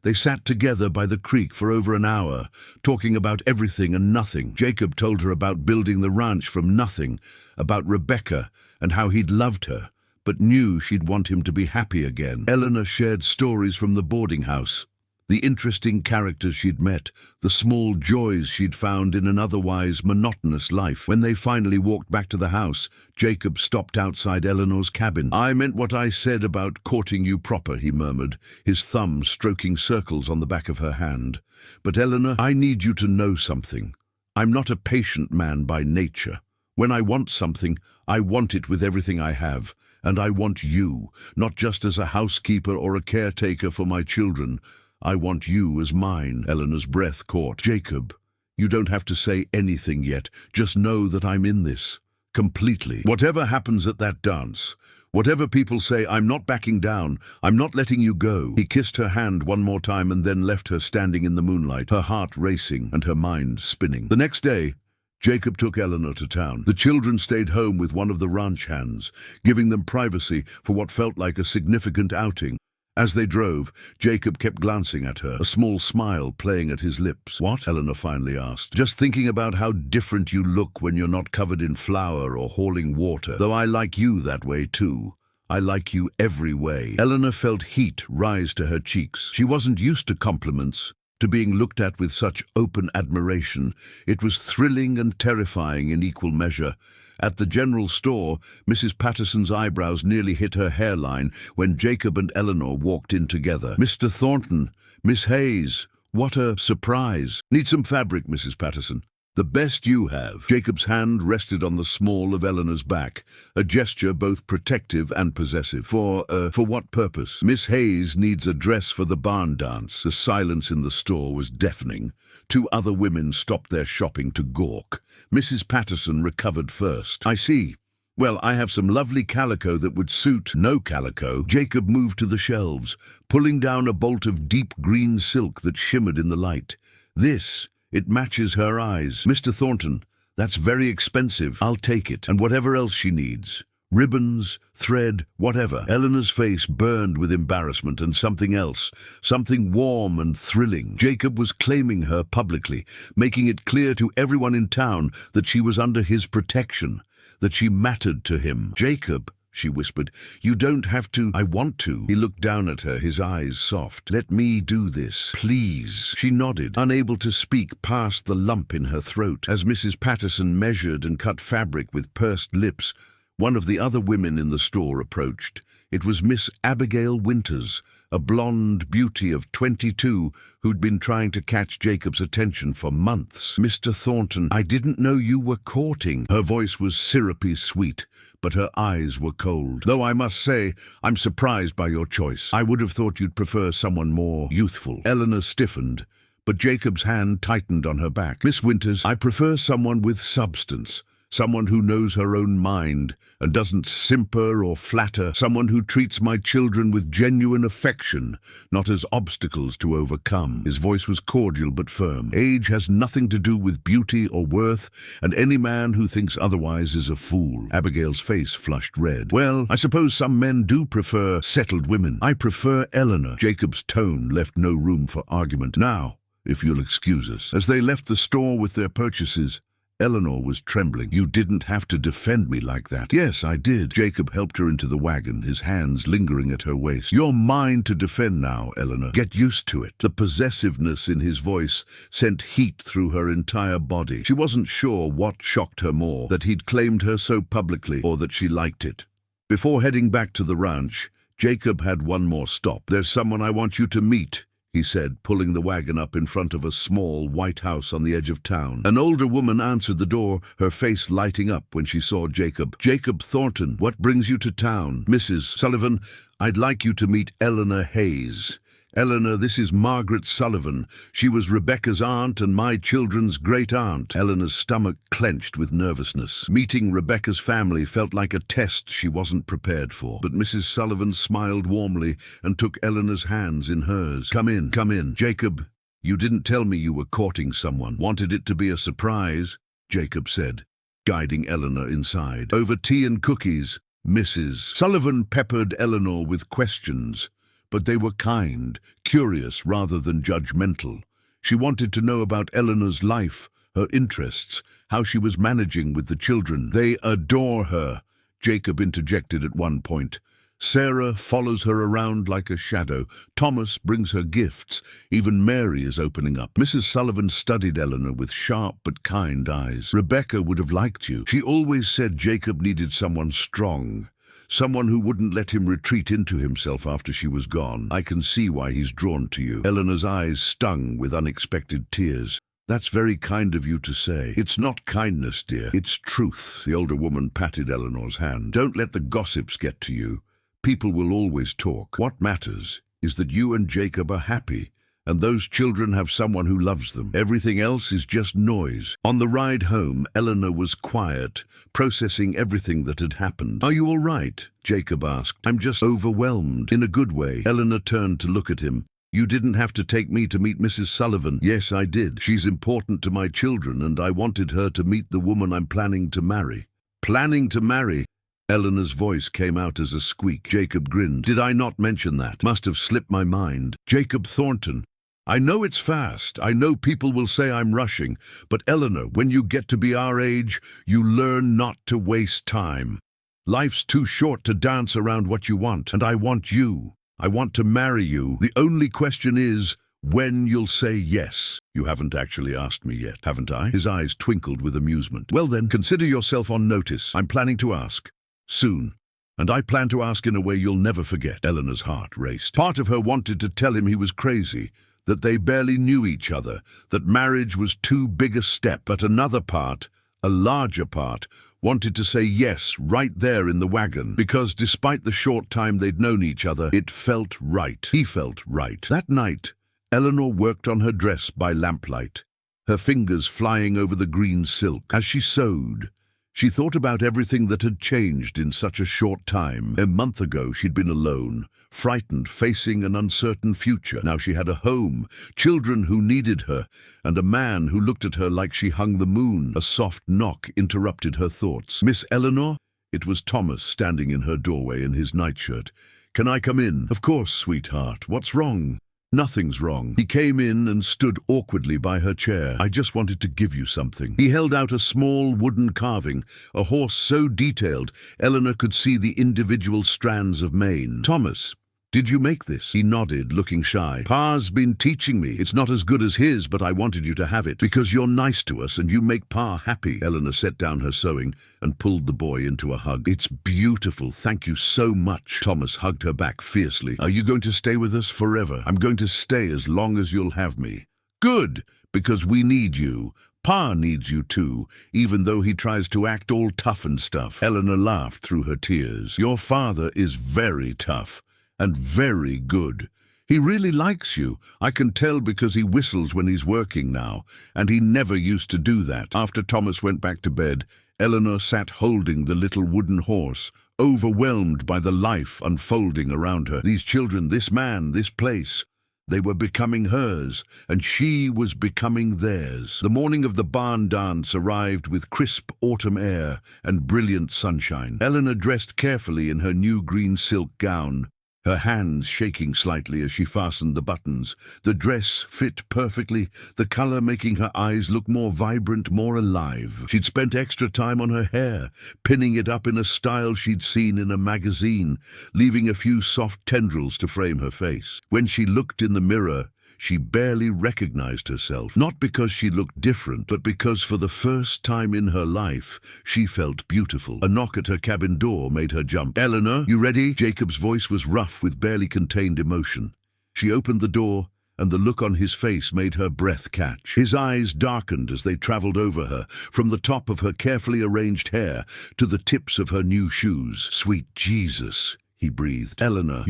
Speaker 1: They sat together by the creek for over an hour, talking about everything and nothing. Jacob told her about building the ranch from nothing, about Rebecca and how he'd loved her, but knew she'd want him to be happy again. Eleanor shared stories from the boarding house, the interesting characters she'd met, the small joys she'd found in an otherwise monotonous life. When they finally walked back to the house, Jacob stopped outside Eleanor's cabin. "I meant what I said about courting you proper," he murmured, his thumb stroking circles on the back of her hand. "But Eleanor, I need you to know something. I'm not a patient man by nature. When I want something, I want it with everything I have. And I want you, not just as a housekeeper or a caretaker for my children. I want you as mine." Eleanor's breath caught. "Jacob, you don't have to say anything yet. Just know that I'm in this. Completely. Whatever happens at that dance, whatever people say, I'm not backing down. I'm not letting you go." He kissed her hand one more time and then left her standing in the moonlight, her heart racing and her mind spinning. The next day, Jacob took Eleanor to town. The children stayed home with one of the ranch hands, giving them privacy for what felt like a significant outing. As they drove, Jacob kept glancing at her, a small smile playing at his lips. "What?" Eleanor finally asked. "Just thinking about how different you look when you're not covered in flour or hauling water. Though I like you that way too. I like you every way." Eleanor felt heat rise to her cheeks. She wasn't used to compliments, to being looked at with such open admiration. It was thrilling and terrifying in equal measure. At the general store, Mrs. Patterson's eyebrows nearly hit her hairline when Jacob and Eleanor walked in together. "Mr. Thornton, Miss Hayes, what a surprise." "Need some fabric, Mrs. Patterson?" The best you have. Jacob's hand rested on the small of Eleanor's back, a gesture both protective and possessive. For what purpose? Miss Hayes needs a dress for the barn dance. The silence in the store was deafening. 2 other women stopped their shopping to gawk. Mrs. Patterson recovered first. I see. Well, I have some lovely calico that would suit. No calico. Jacob moved to the shelves, pulling down a bolt of deep green silk that shimmered in the light. This. It matches her eyes. Mr. Thornton, that's very expensive. I'll take it. And whatever else she needs. Ribbons, thread, whatever. Eleanor's face burned with embarrassment and something else. Something warm and thrilling. Jacob was claiming her publicly, making it clear to everyone in town that she was under his protection, that she mattered to him. Jacob, she whispered, you don't have to. I want to. He looked down at her, his eyes soft. Let me do this, please. She nodded, unable to speak past the lump in her throat. As Mrs. Patterson measured and cut fabric with pursed lips, one of the other women in the store approached. It was Miss Abigail Winters, a blonde beauty of 22 who'd been trying to catch Jacob's attention for months. Mr. Thornton, I didn't know you were courting. Her voice was syrupy sweet, but her eyes were cold. Though I must say, I'm surprised by your choice. I would have thought you'd prefer someone more youthful. Eleanor stiffened, but Jacob's hand tightened on her back. Miss Winters, I prefer someone with substance. Someone who knows her own mind and doesn't simper or flatter. Someone who treats my children with genuine affection, not as obstacles to overcome. His voice was cordial but firm. Age has nothing to do with beauty or worth, and any man who thinks otherwise is a fool. Abigail's face flushed red. Well, I suppose some men do prefer settled women. I prefer Eleanor. Jacob's tone left no room for argument. Now, if you'll excuse us. As they left the store with their purchases, Eleanor was trembling. You didn't have to defend me like that. Yes, I did. Jacob helped her into the wagon, his hands lingering at her waist. You're mine to defend now, Eleanor. Get used to it. The possessiveness in his voice sent heat through her entire body. She wasn't sure what shocked her more, that he'd claimed her so publicly or that she liked it. Before heading back to the ranch, Jacob had one more stop. There's someone I want you to meet, he said, pulling the wagon up in front of a small white house on the edge of town. An older woman answered the door, her face lighting up when she saw Jacob. Jacob Thornton, what brings you to town? Mrs. Sullivan, I'd like you to meet Eleanor Hayes. Eleanor, this is Margaret Sullivan. She was Rebecca's aunt and my children's great-aunt. Eleanor's stomach clenched with nervousness. Meeting Rebecca's family felt like a test she wasn't prepared for. But Mrs. Sullivan smiled warmly and took Eleanor's hands in hers. Come in, come in. Jacob, you didn't tell me you were courting someone. Wanted it to be a surprise, Jacob said, guiding Eleanor inside. Over tea and cookies, Mrs. Sullivan peppered Eleanor with questions. But they were kind, curious rather than judgmental. She wanted to know about Eleanor's life, her interests, how she was managing with the children. They adore her, Jacob interjected at one point. Sarah follows her around like a shadow. Thomas brings her gifts. Even Mary is opening up. Mrs. Sullivan studied Eleanor with sharp but kind eyes. Rebecca would have liked you. She always said Jacob needed someone strong. Someone who wouldn't let him retreat into himself after she was gone. I can see why he's drawn to you. Eleanor's eyes stung with unexpected tears. That's very kind of you to say. It's not kindness, dear. It's truth. The older woman patted Eleanor's hand. Don't let the gossips get to you. People will always talk. What matters is that you and Jacob are happy, and those children have someone who loves them. Everything else is just noise. On the ride home, Eleanor was quiet, processing everything that had happened. Are you all right? Jacob asked. I'm just overwhelmed. In a good way. Eleanor turned to look at him. You didn't have to take me to meet Mrs. Sullivan. Yes, I did. She's important to my children, and I wanted her to meet the woman I'm planning to marry. Planning to marry? Eleanor's voice came out as a squeak. Jacob grinned. Did I not mention that? Must have slipped my mind. Jacob Thornton. I know it's fast. I know people will say I'm rushing. But Eleanor, when you get to be our age, you learn not to waste time. Life's too short to dance around what you want. And I want you. I want to marry you. The only question is when you'll say yes. You haven't actually asked me yet, haven't I? His eyes twinkled with amusement. Well then, consider yourself on notice. I'm planning to ask. Soon. And I plan to ask in a way you'll never forget. Eleanor's heart raced. Part of her wanted to tell him he was crazy. that they barely knew each other, that marriage was too big a step, but another part, a larger part, wanted to say yes right there in the wagon, because despite the short time they'd known each other, it felt right. He felt right. That night, Eleanor worked on her dress by lamplight, her fingers flying over the green silk. As she sewed, she thought about everything that had changed in such a short time. A month ago, she'd been alone, frightened, facing an uncertain future. Now she had a home, children who needed her, and a man who looked at her like she hung the moon. A soft knock interrupted her thoughts. "Miss Eleanor?" It was Thomas standing in her doorway in his nightshirt. "Can I come in?" "Of course, sweetheart. What's wrong?" "Nothing's wrong." He came in and stood awkwardly by her chair. "I just wanted to give you something." He held out a small wooden carving, a horse so detailed Eleanor could see the individual strands of mane. "Thomas, did you make this?" He nodded, looking shy. "Pa's been teaching me. It's not as good as his, but I wanted you to have it because you're nice to us and you make Pa happy." Eleanor set down her sewing and pulled the boy into a hug. "It's beautiful. Thank you so much." Thomas hugged her back fiercely. "Are you going to stay with us forever?" "I'm going to stay as long as you'll have me." "Good, because we need you. Pa needs you too, even though he tries to act all tough and stuff." Eleanor laughed through her tears. "Your father is very tough. And very good. He really likes you. I can tell because he whistles when he's working now, and he never used to do that." After Thomas went back to bed, Eleanor sat holding the little wooden horse, overwhelmed by the life unfolding around her. These children, this man, this place, they were becoming hers, and she was becoming theirs. The morning of the barn dance arrived with crisp autumn air and brilliant sunshine. Eleanor dressed carefully in her new green silk gown, her hands shaking slightly as she fastened the buttons. The dress fit perfectly, the color making her eyes look more vibrant, more alive. She'd spent extra time on her hair, pinning it up in a style she'd seen in a magazine, leaving a few soft tendrils to frame her face. When she looked in the mirror, she barely recognized herself, not because she looked different, but because for the first time in her life, she felt beautiful. A knock at her cabin door made her jump. "Eleanor, you ready?" Jacob's voice was rough with barely contained emotion. She opened the door, and the look on his face made her breath catch. His eyes darkened as they traveled over her, from the top of her carefully arranged hair to the tips of her new shoes. "Sweet Jesus," he breathed. "Eleanor,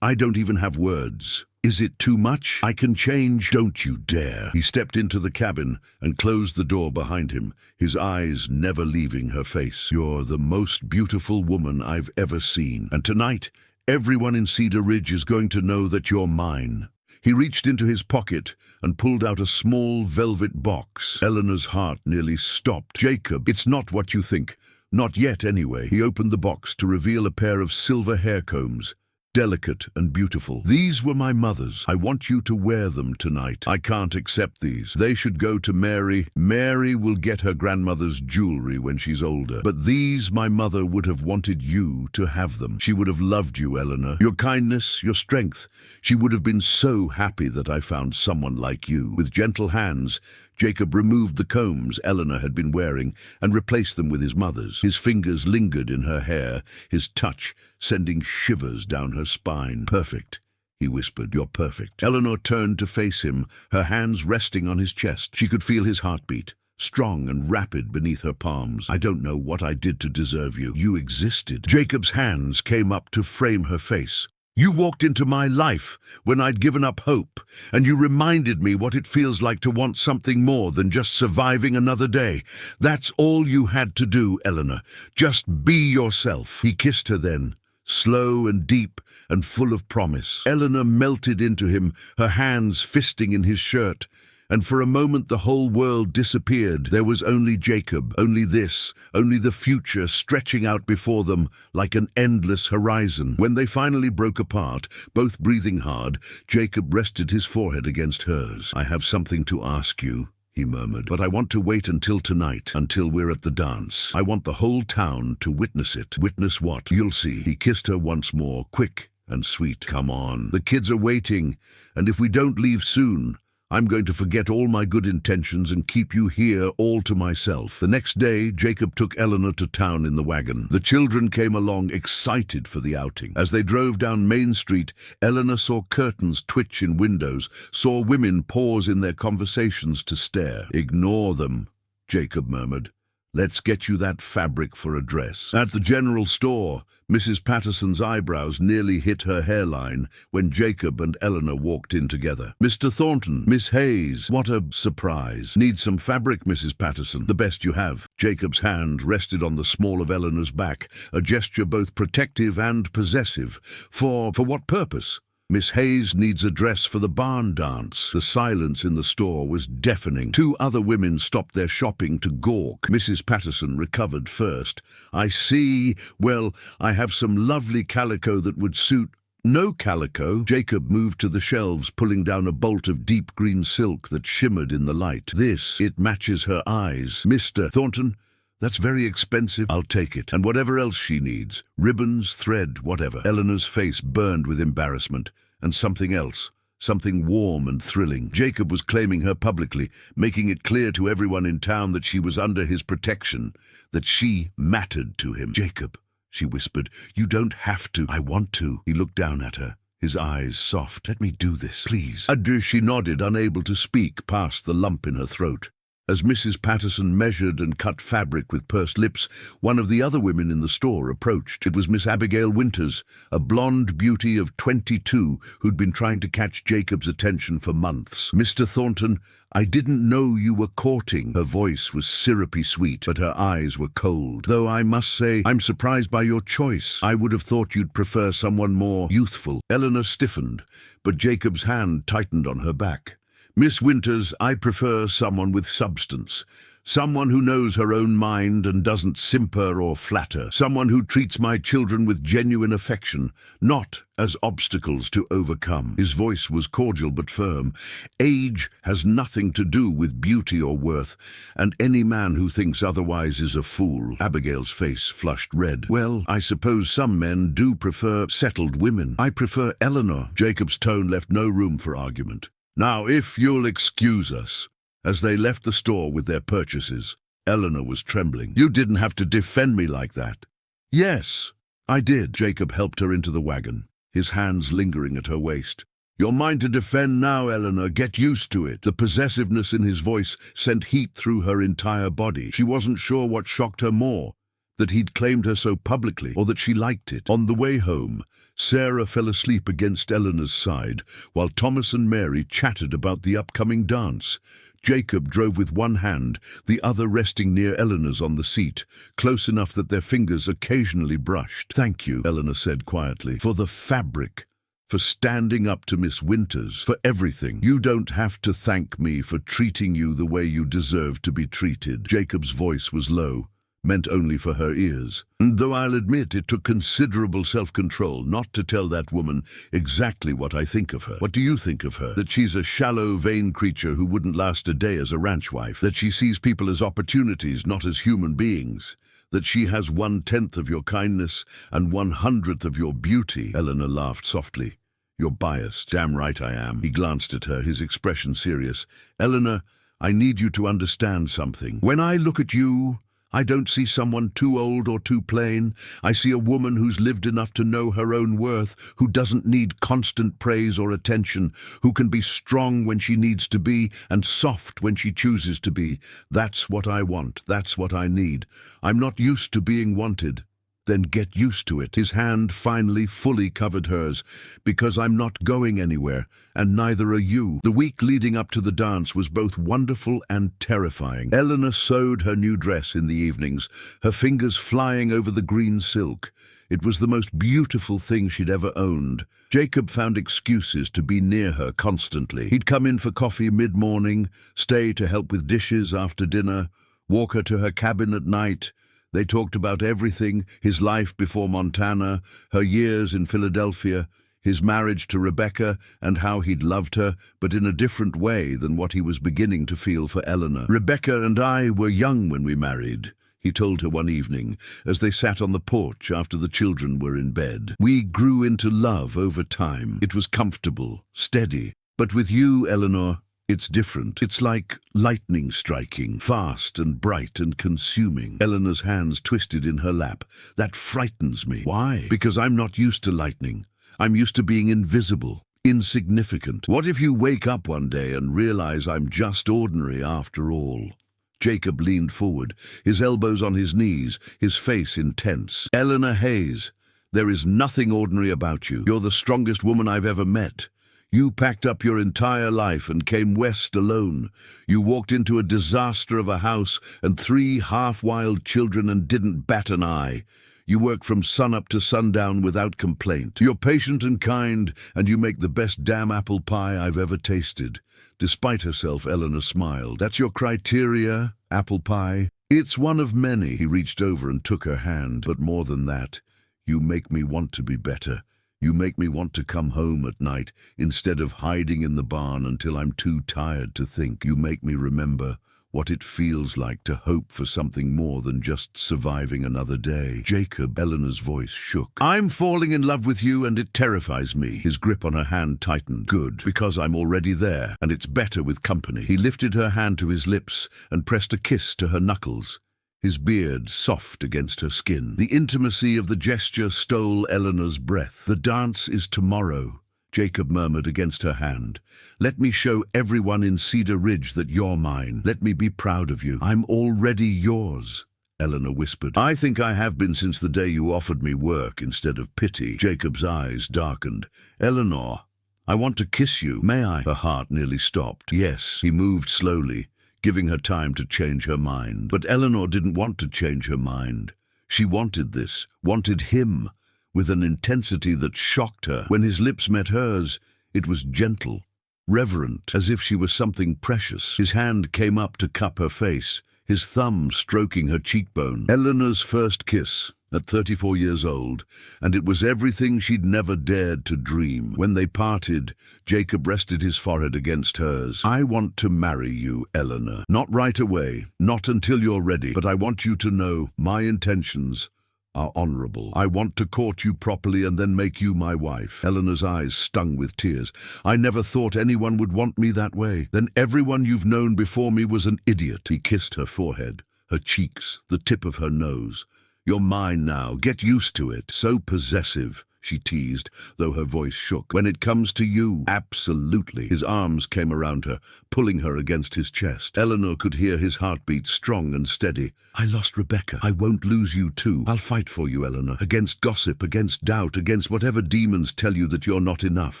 Speaker 1: I don't even have words. Is it too much? I can change." "Don't you dare." He stepped into the cabin and closed the door behind him, his eyes never leaving her face. "You're the most beautiful woman I've ever seen, and tonight, everyone in Cedar Ridge is going to know that you're mine." He reached into his pocket and pulled out a small velvet box. Eleanor's heart nearly stopped. "Jacob, it's not what you think. Not yet, anyway." He opened the box to reveal a pair of silver hair combs, delicate and beautiful. "These were my mother's. I want you to wear them tonight." "I can't accept these. They should go to Mary. Mary will get her grandmother's jewelry when she's older. But these, my mother would have wanted you to have them. She would have loved you, Eleanor. Your kindness, your strength. She would have been so happy that I found someone like you." With gentle hands, Jacob removed the combs Eleanor had been wearing and replaced them with his mother's. His fingers lingered in her hair, his touch sending shivers down her spine. "Perfect," he whispered. "You're perfect." Eleanor turned to face him, her hands resting on his chest. She could feel his heartbeat, strong and rapid beneath her palms. "I don't know what I did to deserve you. You existed." Jacob's hands came up to frame her face. "You walked into my life when I'd given up hope, and you reminded me what it feels like to want something more than just surviving another day. That's all you had to do, Eleanor. Just be yourself." He kissed her then, slow and deep and full of promise. Eleanor melted into him, her hands fisting in his shirt, and for a moment the whole world disappeared. There was only Jacob, only this, only the future stretching out before them like an endless horizon. When they finally broke apart, both breathing hard, Jacob rested his forehead against hers. "I have something to ask you," he murmured, "but I want to wait until tonight, until we're at the dance. I want the whole town to witness it." "Witness what?" "You'll see." He kissed her once more, quick and sweet. "Come on. The kids are waiting, and if we don't leave soon, I'm going to forget all my good intentions and keep you here all to myself." The next day, Jacob took Eleanor to town in the wagon. The children came along excited for the outing. As they drove down Main Street, Eleanor saw curtains twitch in windows, saw women pause in their conversations to stare. "Ignore them," Jacob murmured. "Let's get you that fabric for a dress." At the general store, Mrs. Patterson's eyebrows nearly hit her hairline when Jacob and Eleanor walked in together. "Mr. Thornton, Miss Hayes, what a surprise. Need some fabric, Mrs. Patterson, the best you have." Jacob's hand rested on the small of Eleanor's back, a gesture both protective and possessive. For what purpose? "Miss Hayes needs a dress for the barn dance." The silence in the store was deafening. Two other women stopped their shopping to gawk. Mrs. Patterson recovered first. "I see. Well, I have some lovely calico that would suit—" "No calico." Jacob moved to the shelves, pulling down a bolt of deep green silk that shimmered in the light. "It matches her eyes." "Mr. Thornton, that's very expensive." "I'll take it. And whatever else she needs. Ribbons, thread, whatever." Eleanor's face burned with embarrassment. And something else. Something warm and thrilling. Jacob was claiming her publicly, making it clear to everyone in town that she was under his protection, that she mattered to him. "Jacob," she whispered, "you don't have to." "I want to." He looked down at her, his eyes soft. "Let me do this, please." She nodded, unable to speak past the lump in her throat. As Mrs. Patterson measured and cut fabric with pursed lips, one of the other women in the store approached. It was Miss Abigail Winters, a blonde beauty of 22 who'd been trying to catch Jacob's attention for months. "Mr. Thornton, I didn't know you were courting." Her voice was syrupy sweet, but her eyes were cold. "Though I must say, I'm surprised by your choice. I would have thought you'd prefer someone more youthful." Eleanor stiffened, but Jacob's hand tightened on her back. "Miss Winters, I prefer someone with substance. Someone who knows her own mind and doesn't simper or flatter. Someone who treats my children with genuine affection, not as obstacles to overcome." His voice was cordial but firm. "Age has nothing to do with beauty or worth, and any man who thinks otherwise is a fool." Abigail's face flushed red. "Well, I suppose some men do prefer settled women. I prefer Eleanor." Jacob's tone left no room for argument. "Now, if you'll excuse us." As they left the store with their purchases, Eleanor was trembling. "You didn't have to defend me like that." "Yes, I did." Jacob helped her into the wagon, his hands lingering at her waist. "You're mine to defend now, Eleanor. Get used to it." The possessiveness in his voice sent heat through her entire body. She wasn't sure what shocked her more, that he'd claimed her so publicly, or that she liked it. On the way home, Sarah fell asleep against Eleanor's side, while Thomas and Mary chatted about the upcoming dance. Jacob drove with one hand, the other resting near Eleanor's on the seat, close enough that their fingers occasionally brushed. "Thank you," Eleanor said quietly, "for the fabric, for standing up to Miss Winters, for everything. You don't have to thank me for treating you the way you deserve to be treated." Jacob's voice was low, meant only for her ears. "Though I'll admit it took considerable self-control not to tell that woman exactly what I think of her." "What do you think of her?" "That she's a shallow, vain creature who wouldn't last a day as a ranch wife. That she sees people as opportunities, not as human beings. That she has 1/10 of your kindness and 1/100th of your beauty." Eleanor laughed softly. "You're biased." "Damn right I am." He glanced at her, his expression serious. "Eleanor, I need you to understand something. When I look at you, I don't see someone too old or too plain. I see a woman who's lived enough to know her own worth, who doesn't need constant praise or attention, who can be strong when she needs to be and soft when she chooses to be. That's what I want. That's what I need. I'm not used to being wanted." "Then get used to it." His hand finally fully covered hers. "Because I'm not going anywhere, and neither are you." The week leading up to the dance was both wonderful and terrifying. Eleanor sewed her new dress in the evenings, her fingers flying over the green silk. It was the most beautiful thing she'd ever owned. Jacob found excuses to be near her constantly. He'd come in for coffee mid-morning, stay to help with dishes after dinner, walk her to her cabin at night. They talked about everything: his life before Montana, her years in Philadelphia, his marriage to Rebecca, and how he'd loved her, but in a different way than what he was beginning to feel for Eleanor. "Rebecca and I were young when we married," he told her one evening, as they sat on the porch after the children were in bed. "We grew into love over time. It was comfortable, steady. But with you, Eleanor, It's different. It's like lightning striking, fast and bright and consuming. Eleanor's hands twisted in her lap. That frightens me. Why? Because I'm not used to lightning. I'm used to being invisible, insignificant. What if you wake up one day and realize I'm just ordinary after all? Jacob leaned forward, his elbows on his knees, his face intense. Eleanor Hayes, there is nothing ordinary about you. You're the strongest woman I've ever met. You packed up your entire life and came west alone. You walked into a disaster of a house and 3 half-wild children and didn't bat an eye. You work from sunup to sundown without complaint. You're patient and kind, and you make the best damn apple pie I've ever tasted. Despite herself, Eleanor smiled. That's your criteria, apple pie? It's one of many. He reached over and took her hand. But more than that, you make me want to be better. You make me want to come home at night instead of hiding in the barn until I'm too tired to think. You make me remember what it feels like to hope for something more than just surviving another day. Jacob, Eleanor's voice shook. I'm falling in love with you and it terrifies me. His grip on her hand tightened. Good, because I'm already there, and it's better with company. He lifted her hand to his lips and pressed a kiss to her knuckles, his beard soft against her skin. The intimacy of the gesture stole Eleanor's breath. The dance is tomorrow, Jacob murmured against her hand. Let me show everyone in Cedar Ridge that you're mine. Let me be proud of you. I'm already yours, Eleanor whispered. I think I have been since the day you offered me work instead of pity. Jacob's eyes darkened. Eleanor, I want to kiss you. May I? Her heart nearly stopped. Yes. He moved slowly, giving her time to change her mind. But Eleanor didn't want to change her mind. She wanted this, wanted him, with an intensity that shocked her. When his lips met hers, it was gentle, reverent, as if she was something precious. His hand came up to cup her face, his thumb stroking her cheekbone. Eleanor's first kiss, at 34 years old, and it was everything she'd never dared to dream. When they parted, Jacob rested his forehead against hers. I want to marry you, Eleanor. Not right away, not until you're ready, but I want you to know my intentions are honorable. I want to court you properly and then make you my wife. Eleanor's eyes stung with tears. I never thought anyone would want me that way. Then everyone you've known before me was an idiot. He kissed her forehead, her cheeks, the tip of her nose. You're mine now. Get used to it. So possessive, she teased, though her voice shook. When it comes to you, absolutely. His arms came around her, pulling her against his chest. Eleanor could hear his heartbeat, strong and steady. I lost Rebecca. I won't lose you too. I'll fight for you, Eleanor. Against gossip, against doubt, against whatever demons tell you that you're not enough.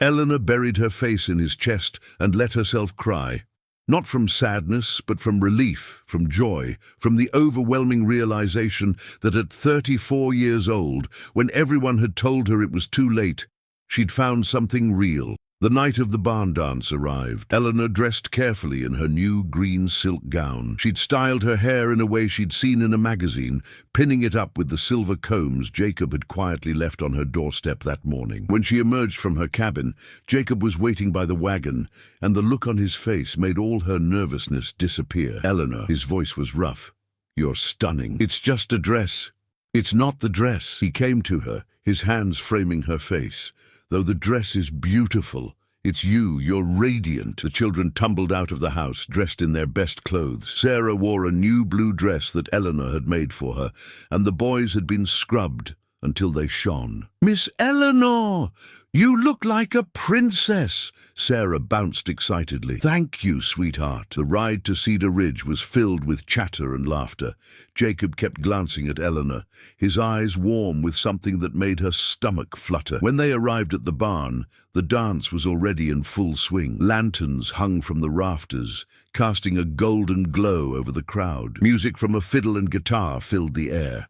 Speaker 1: Eleanor buried her face in his chest and let herself cry. Not from sadness, but from relief, from joy, from the overwhelming realization that at 34 years old, when everyone had told her it was too late, she'd found something real. The night of the barn dance arrived. Eleanor dressed carefully in her new green silk gown. She'd styled her hair in a way she'd seen in a magazine, pinning it up with the silver combs Jacob had quietly left on her doorstep that morning. When she emerged from her cabin, Jacob was waiting by the wagon, and the look on his face made all her nervousness disappear. Eleanor, his voice was rough. You're stunning. It's just a dress. It's not the dress. He came to her, his hands framing her face. Though the dress is beautiful, it's you, you're radiant. The children tumbled out of the house, dressed in their best clothes. Sarah wore a new blue dress that Eleanor had made for her, and the boys had been scrubbed until they shone. Miss Eleanor, you look like a princess. Sarah bounced excitedly. Thank you, sweetheart. The ride to Cedar Ridge was filled with chatter and laughter. Jacob kept glancing at Eleanor, his eyes warm with something that made her stomach flutter. When they arrived at the barn, the dance was already in full swing. Lanterns hung from the rafters, casting a golden glow over the crowd. Music from a fiddle and guitar filled the air.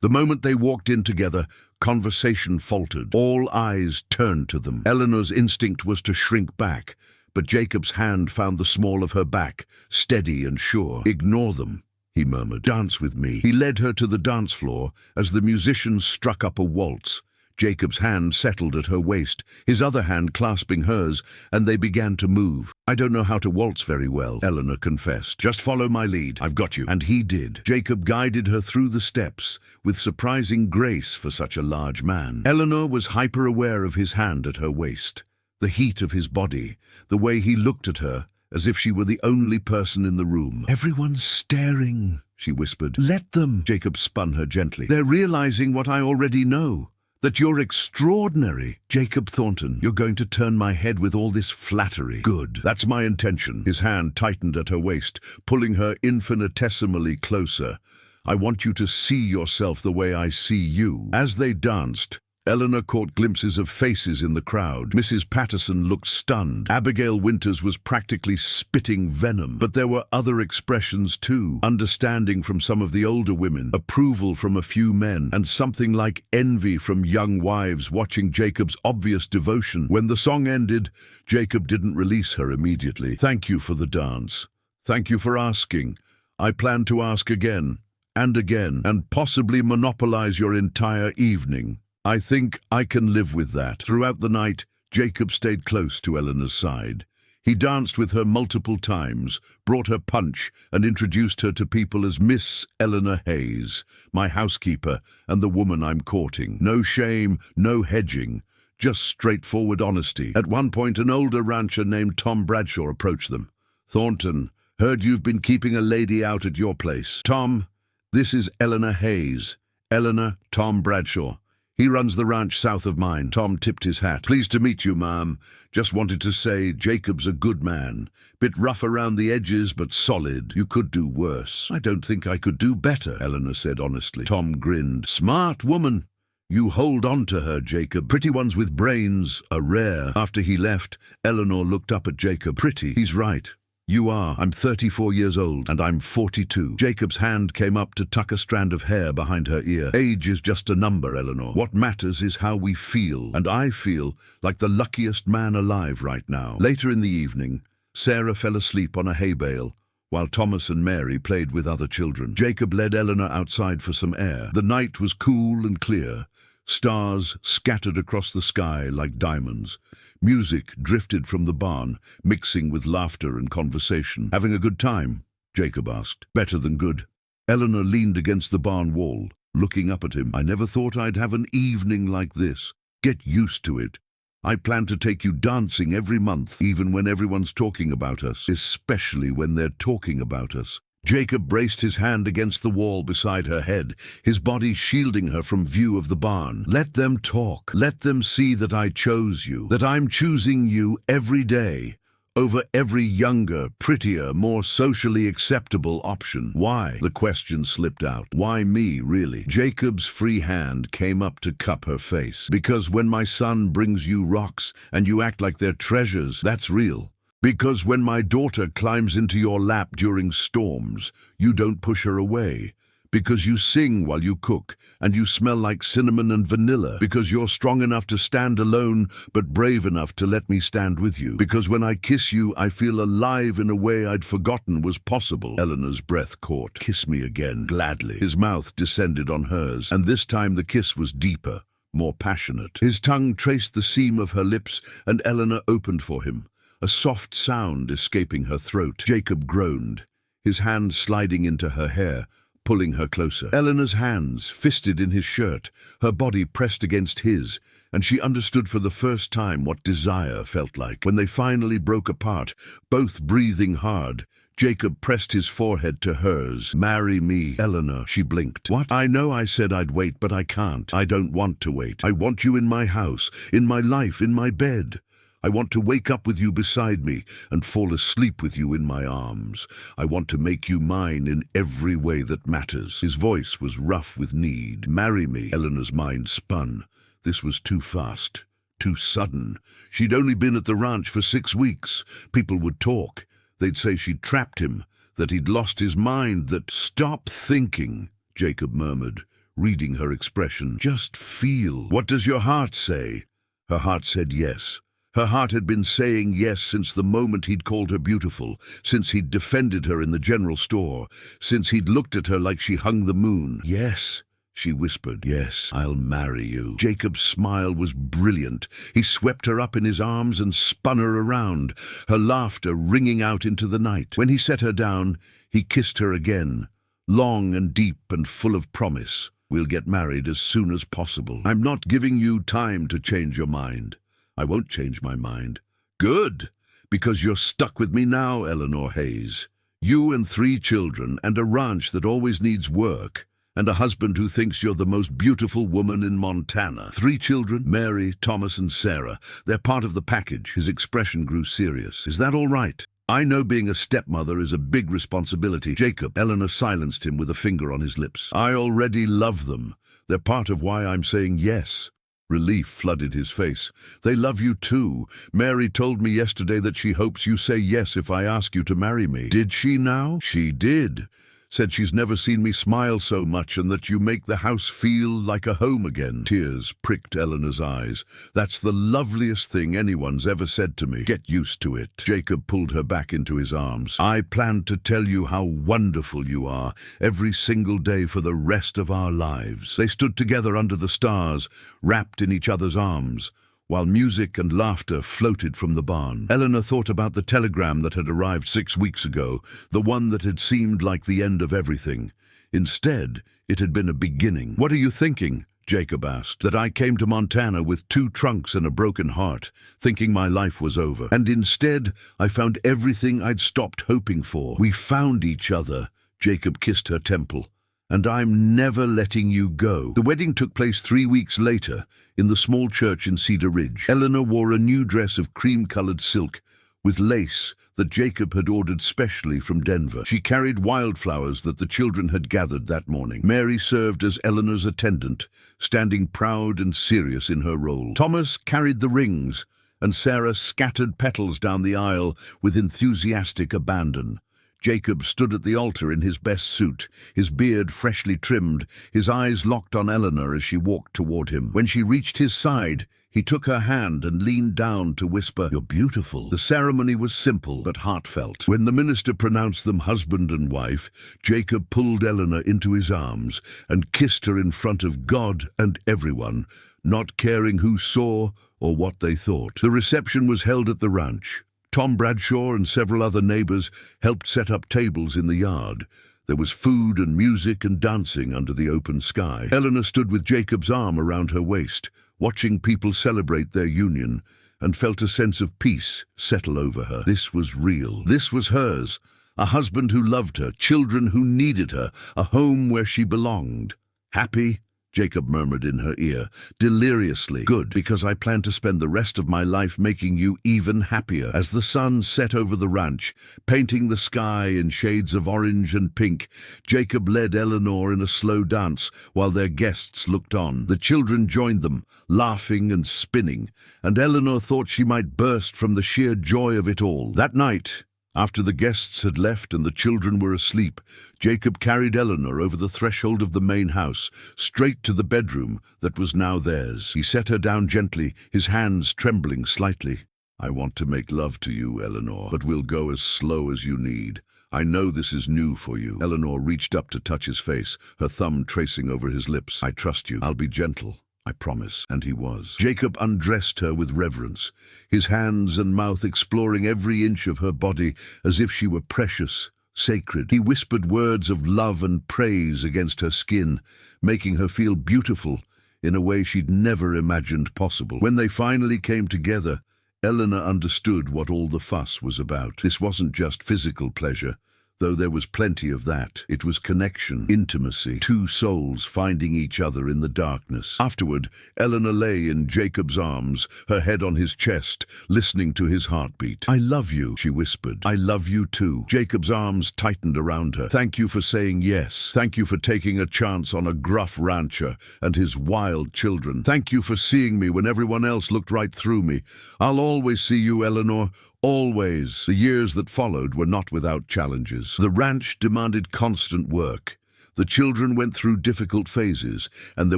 Speaker 1: The moment they walked in together, conversation faltered. All eyes turned to them. Eleanor's instinct was to shrink back, but Jacob's hand found the small of her back, steady and sure. Ignore them, he murmured. Dance with me. He led her to the dance floor as the musicians struck up a waltz. Jacob's hand settled at her waist, his other hand clasping hers, and they began to move. I don't know how to waltz very well, Eleanor confessed. Just follow my lead. I've got you. And he did. Jacob guided her through the steps, with surprising grace for such a large man. Eleanor was hyper-aware of his hand at her waist, the heat of his body, the way he looked at her, as if she were the only person in the room. "Everyone's staring," she whispered. "Let them." Jacob spun her gently. "They're realizing what I already know. That you're extraordinary." "Jacob Thornton, you're going to turn my head with all this flattery." "Good. That's my intention." His hand tightened at her waist, pulling her infinitesimally closer. "I want you to see yourself the way I see you." As they danced, Eleanor caught glimpses of faces in the crowd. Mrs. Patterson looked stunned. Abigail Winters was practically spitting venom. But there were other expressions too. Understanding from some of the older women, approval from a few men, and something like envy from young wives watching Jacob's obvious devotion. When the song ended, Jacob didn't release her immediately. "Thank you for the dance. Thank you for asking. I plan to ask again, and possibly monopolize your entire evening. I think I can live with that." Throughout the night, Jacob stayed close to Eleanor's side. He danced with her multiple times, brought her punch, and introduced her to people as Miss Eleanor Hayes, my housekeeper and the woman I'm courting. No shame, no hedging, just straightforward honesty. At one point, an older rancher named Tom Bradshaw approached them. "Thornton, heard you've been keeping a lady out at your place." "Tom, this is Eleanor Hayes. Eleanor, Tom Bradshaw. He runs the ranch south of mine." Tom tipped his hat. "Pleased to meet you, ma'am. Just wanted to say Jacob's a good man. Bit rough around the edges, but solid. You could do worse." "I don't think I could do better," Eleanor said honestly. Tom grinned. "Smart woman. You hold on to her, Jacob. Pretty ones with brains are rare." After he left, Eleanor looked up at Jacob. "Pretty. He's right. You are. I'm 34 years old, and I'm 42. Jacob's hand came up to tuck a strand of hair behind her ear. "Age is just a number, Eleanor. What matters is how we feel, and I feel like the luckiest man alive right now." Later in the evening, Sarah fell asleep on a hay bale, while Thomas and Mary played with other children. Jacob led Eleanor outside for some air. The night was cool and clear. Stars scattered across the sky like diamonds. Music drifted from the barn, mixing with laughter and conversation. "Having a good time?" Jacob asked. "Better than good." Eleanor leaned against the barn wall, looking up at him. "I never thought I'd have an evening like this. Get used to it. I plan to take you dancing every month, even when everyone's talking about us, especially when they're talking about us." Jacob braced his hand against the wall beside her head, his body shielding her from view of the barn. "Let them talk. Let them see that I chose you, that I'm choosing you every day, over every younger, prettier, more socially acceptable option." "Why?" the question slipped out. "Why me, really?" Jacob's free hand came up to cup her face. "Because when my son brings you rocks and you act like they're treasures, that's real. Because when my daughter climbs into your lap during storms, you don't push her away. Because you sing while you cook, and you smell like cinnamon and vanilla. Because you're strong enough to stand alone, but brave enough to let me stand with you. Because when I kiss you, I feel alive in a way I'd forgotten was possible." Eleanor's breath caught. "Kiss me again." "Gladly." His mouth descended on hers, and this time the kiss was deeper, more passionate. His tongue traced the seam of her lips, and Eleanor opened for him, a soft sound escaping her throat. Jacob groaned, his hand sliding into her hair, pulling her closer. Eleanor's hands fisted in his shirt, her body pressed against his, and she understood for the first time what desire felt like. When they finally broke apart, both breathing hard, Jacob pressed his forehead to hers. "Marry me, Eleanor." She blinked. "What?" "I know I said I'd wait, but I can't. I don't want to wait. I want you in my house, in my life, in my bed. I want to wake up with you beside me and fall asleep with you in my arms. I want to make you mine in every way that matters." His voice was rough with need. "Marry me." Eleanor's mind spun. This was too fast, too sudden. She'd only been at the ranch for 6 weeks. People would talk. They'd say she'd trapped him, that he'd lost his mind, that— "Stop thinking," Jacob murmured, reading her expression. "Just feel. What does your heart say?" Her heart said yes. Her heart had been saying yes since the moment he'd called her beautiful, since he'd defended her in the general store, since he'd looked at her like she hung the moon. "Yes," she whispered. "Yes, I'll marry you." Jacob's smile was brilliant. He swept her up in his arms and spun her around, her laughter ringing out into the night. When he set her down, he kissed her again, long and deep and full of promise. "We'll get married as soon as possible. I'm not giving you time to change your mind. I won't change my mind." "Good. Because you're stuck with me now, Eleanor Hayes. You and 3 children and a ranch that always needs work. And a husband who thinks you're the most beautiful woman in Montana. 3 children, Mary, Thomas, and Sarah. They're part of the package. His expression grew serious. Is that all right? I know being a stepmother is a big responsibility. Jacob, Eleanor silenced him with a finger on his lips. I already love them. They're part of why I'm saying yes. Relief flooded his face. They love you too. Mary told me yesterday that she hopes you say yes if I ask you to marry me. Did she now? She did. Said she's never seen me smile so much and that you make the house feel like a home again. Tears pricked Eleanor's eyes. That's the loveliest thing anyone's ever said to me. Get used to it. Jacob pulled her back into his arms. I planned to tell you how wonderful you are every single day for the rest of our lives. They stood together under the stars, wrapped in each other's arms, while music and laughter floated from the barn. Eleanor thought about the telegram that had arrived 6 weeks ago, the one that had seemed like the end of everything. Instead, it had been a beginning. What are you thinking? Jacob asked. That I came to Montana with 2 trunks and a broken heart, thinking my life was over. And instead, I found everything I'd stopped hoping for. We found each other. Jacob kissed her temple. And I'm never letting you go. The wedding took place 3 weeks later in the small church in Cedar Ridge. Eleanor wore a new dress of cream-colored silk with lace that Jacob had ordered specially from Denver. She carried wildflowers that the children had gathered that morning. Mary served as Eleanor's attendant, standing proud and serious in her role. Thomas carried the rings, and Sarah scattered petals down the aisle with enthusiastic abandon. Jacob stood at the altar in his best suit, his beard freshly trimmed, his eyes locked on Eleanor as she walked toward him. When she reached his side, he took her hand and leaned down to whisper, "You're beautiful." The ceremony was simple but heartfelt. When the minister pronounced them husband and wife, Jacob pulled Eleanor into his arms and kissed her in front of God and everyone, not caring who saw or what they thought. The reception was held at the ranch. Tom Bradshaw and several other neighbors helped set up tables in the yard. There was food and music and dancing under the open sky. Eleanor stood with Jacob's arm around her waist, watching people celebrate their union, and felt a sense of peace settle over her. This was real. This was hers. A husband who loved her, children who needed her, a home where she belonged. Happy? Jacob murmured in her ear, deliriously. Good, because I plan to spend the rest of my life making you even happier. As the sun set over the ranch, painting the sky in shades of orange and pink, Jacob led Eleanor in a slow dance while their guests looked on. The children joined them, laughing and spinning, and Eleanor thought she might burst from the sheer joy of it all. That night, after the guests had left and the children were asleep, Jacob carried Eleanor over the threshold of the main house, straight to the bedroom that was now theirs. He set her down gently, his hands trembling slightly. I want to make love to you, Eleanor, but we'll go as slow as you need. I know this is new for you. Eleanor reached up to touch his face, her thumb tracing over his lips. I trust you. I'll be gentle. I promise. And he was. Jacob undressed her with reverence, his hands and mouth exploring every inch of her body as if she were precious, sacred. He whispered words of love and praise against her skin, making her feel beautiful in a way she'd never imagined possible. When they finally came together, Eleanor understood what all the fuss was about. This wasn't just physical pleasure, though there was plenty of that. It was connection, intimacy, 2 souls finding each other in the darkness. Afterward, Eleanor lay in Jacob's arms, her head on his chest, listening to his heartbeat. I love you, she whispered. I love you too. Jacob's arms tightened around her. Thank you for saying yes. Thank you for taking a chance on a gruff rancher and his wild children. Thank you for seeing me when everyone else looked right through me. I'll always see you, Eleanor. Always. The years that followed were not without challenges. The ranch demanded constant work. The children went through difficult phases, and there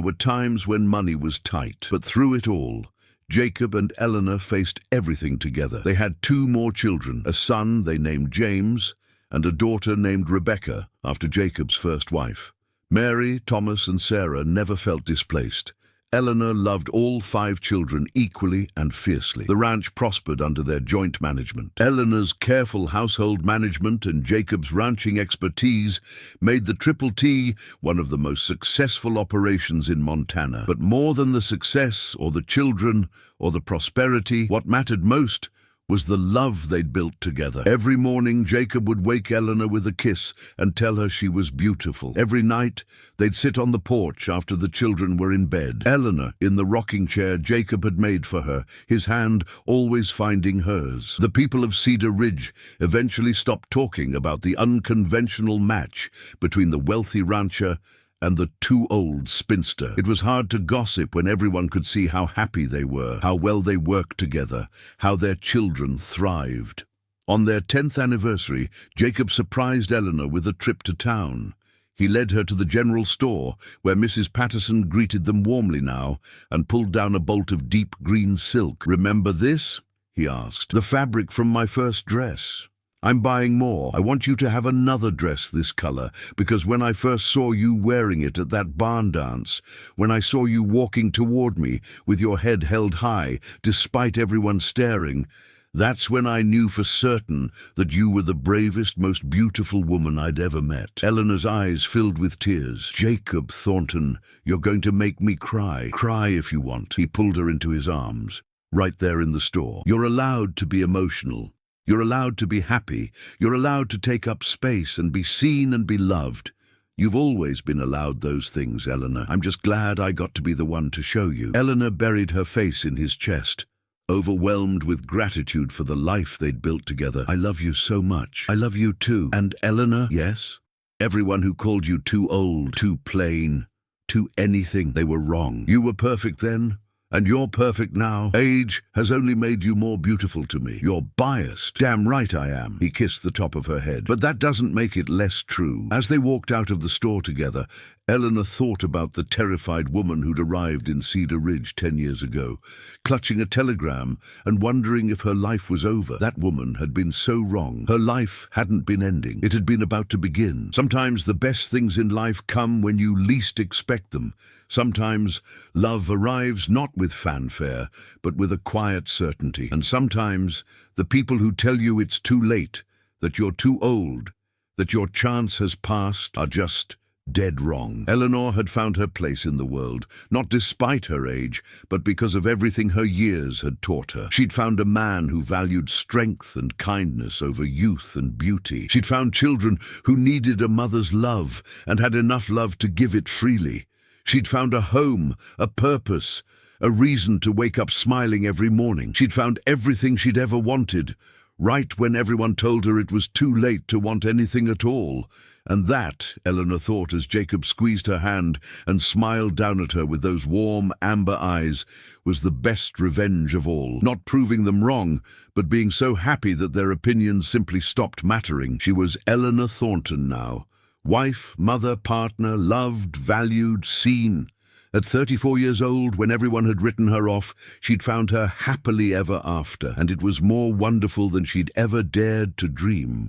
Speaker 1: were times when money was tight. But through it all, Jacob and Eleanor faced everything together. They had 2 more children, a son they named James, and a daughter named Rebecca, after Jacob's first wife. Mary, Thomas, and Sarah never felt displaced. Eleanor loved all 5 children equally and fiercely. The ranch prospered under their joint management. Eleanor's careful household management and Jacob's ranching expertise made the Triple T one of the most successful operations in Montana. But more than the success or the children or the prosperity, what mattered most was the love they'd built together. Every morning, Jacob would wake Eleanor with a kiss and tell her she was beautiful. Every night, they'd sit on the porch after the children were in bed. Eleanor in the rocking chair Jacob had made for her, his hand always finding hers. The people of Cedar Ridge eventually stopped talking about the unconventional match between the wealthy rancher and the too-old spinster. It was hard to gossip when everyone could see how happy they were, how well they worked together, how their children thrived. On their 10th anniversary, Jacob surprised Eleanor with a trip to town. He led her to the general store, where Mrs. Patterson greeted them warmly now and pulled down a bolt of deep green silk. "Remember this?" he asked. "The fabric from my first dress. I'm buying more. I want you to have another dress this color, because when I first saw you wearing it at that barn dance, when I saw you walking toward me with your head held high, despite everyone staring, that's when I knew for certain that you were the bravest, most beautiful woman I'd ever met." Eleanor's eyes filled with tears. "Jacob Thornton, you're going to make me cry. Cry if you want." He pulled her into his arms, right there in the store. "You're allowed to be emotional. You're allowed to be happy. You're allowed to take up space and be seen and be loved. You've always been allowed those things, Eleanor. I'm just glad I got to be the one to show you." Eleanor buried her face in his chest, overwhelmed with gratitude for the life they'd built together. "I love you so much. I love you too. And Eleanor, yes? Everyone who called you too old, too plain, too anything, they were wrong. You were perfect then, and you're perfect now. Age has only made you more beautiful to me. You're biased." "Damn right I am." He kissed the top of her head. "But that doesn't make it less true." As they walked out of the store together, Eleanor thought about the terrified woman who'd arrived in Cedar Ridge 10 years ago, clutching a telegram and wondering if her life was over. That woman had been so wrong. Her life hadn't been ending. It had been about to begin. Sometimes the best things in life come when you least expect them. Sometimes love arrives not with fanfare, but with a quiet certainty. And sometimes the people who tell you it's too late, that you're too old, that your chance has passed, are just dead wrong. Eleanor had found her place in the world, not despite her age, but because of everything her years had taught her. She'd found a man who valued strength and kindness over youth and beauty. She'd found children who needed a mother's love and had enough love to give it freely. She'd found a home, a purpose, a reason to wake up smiling every morning. She'd found everything she'd ever wanted, right when everyone told her it was too late to want anything at all. And that, Eleanor thought as Jacob squeezed her hand and smiled down at her with those warm, amber eyes, was the best revenge of all. Not proving them wrong, but being so happy that their opinions simply stopped mattering. She was Eleanor Thornton now. Wife, mother, partner, loved, valued, seen. At 34 years old, when everyone had written her off, she'd found her happily ever after, and it was more wonderful than she'd ever dared to dream.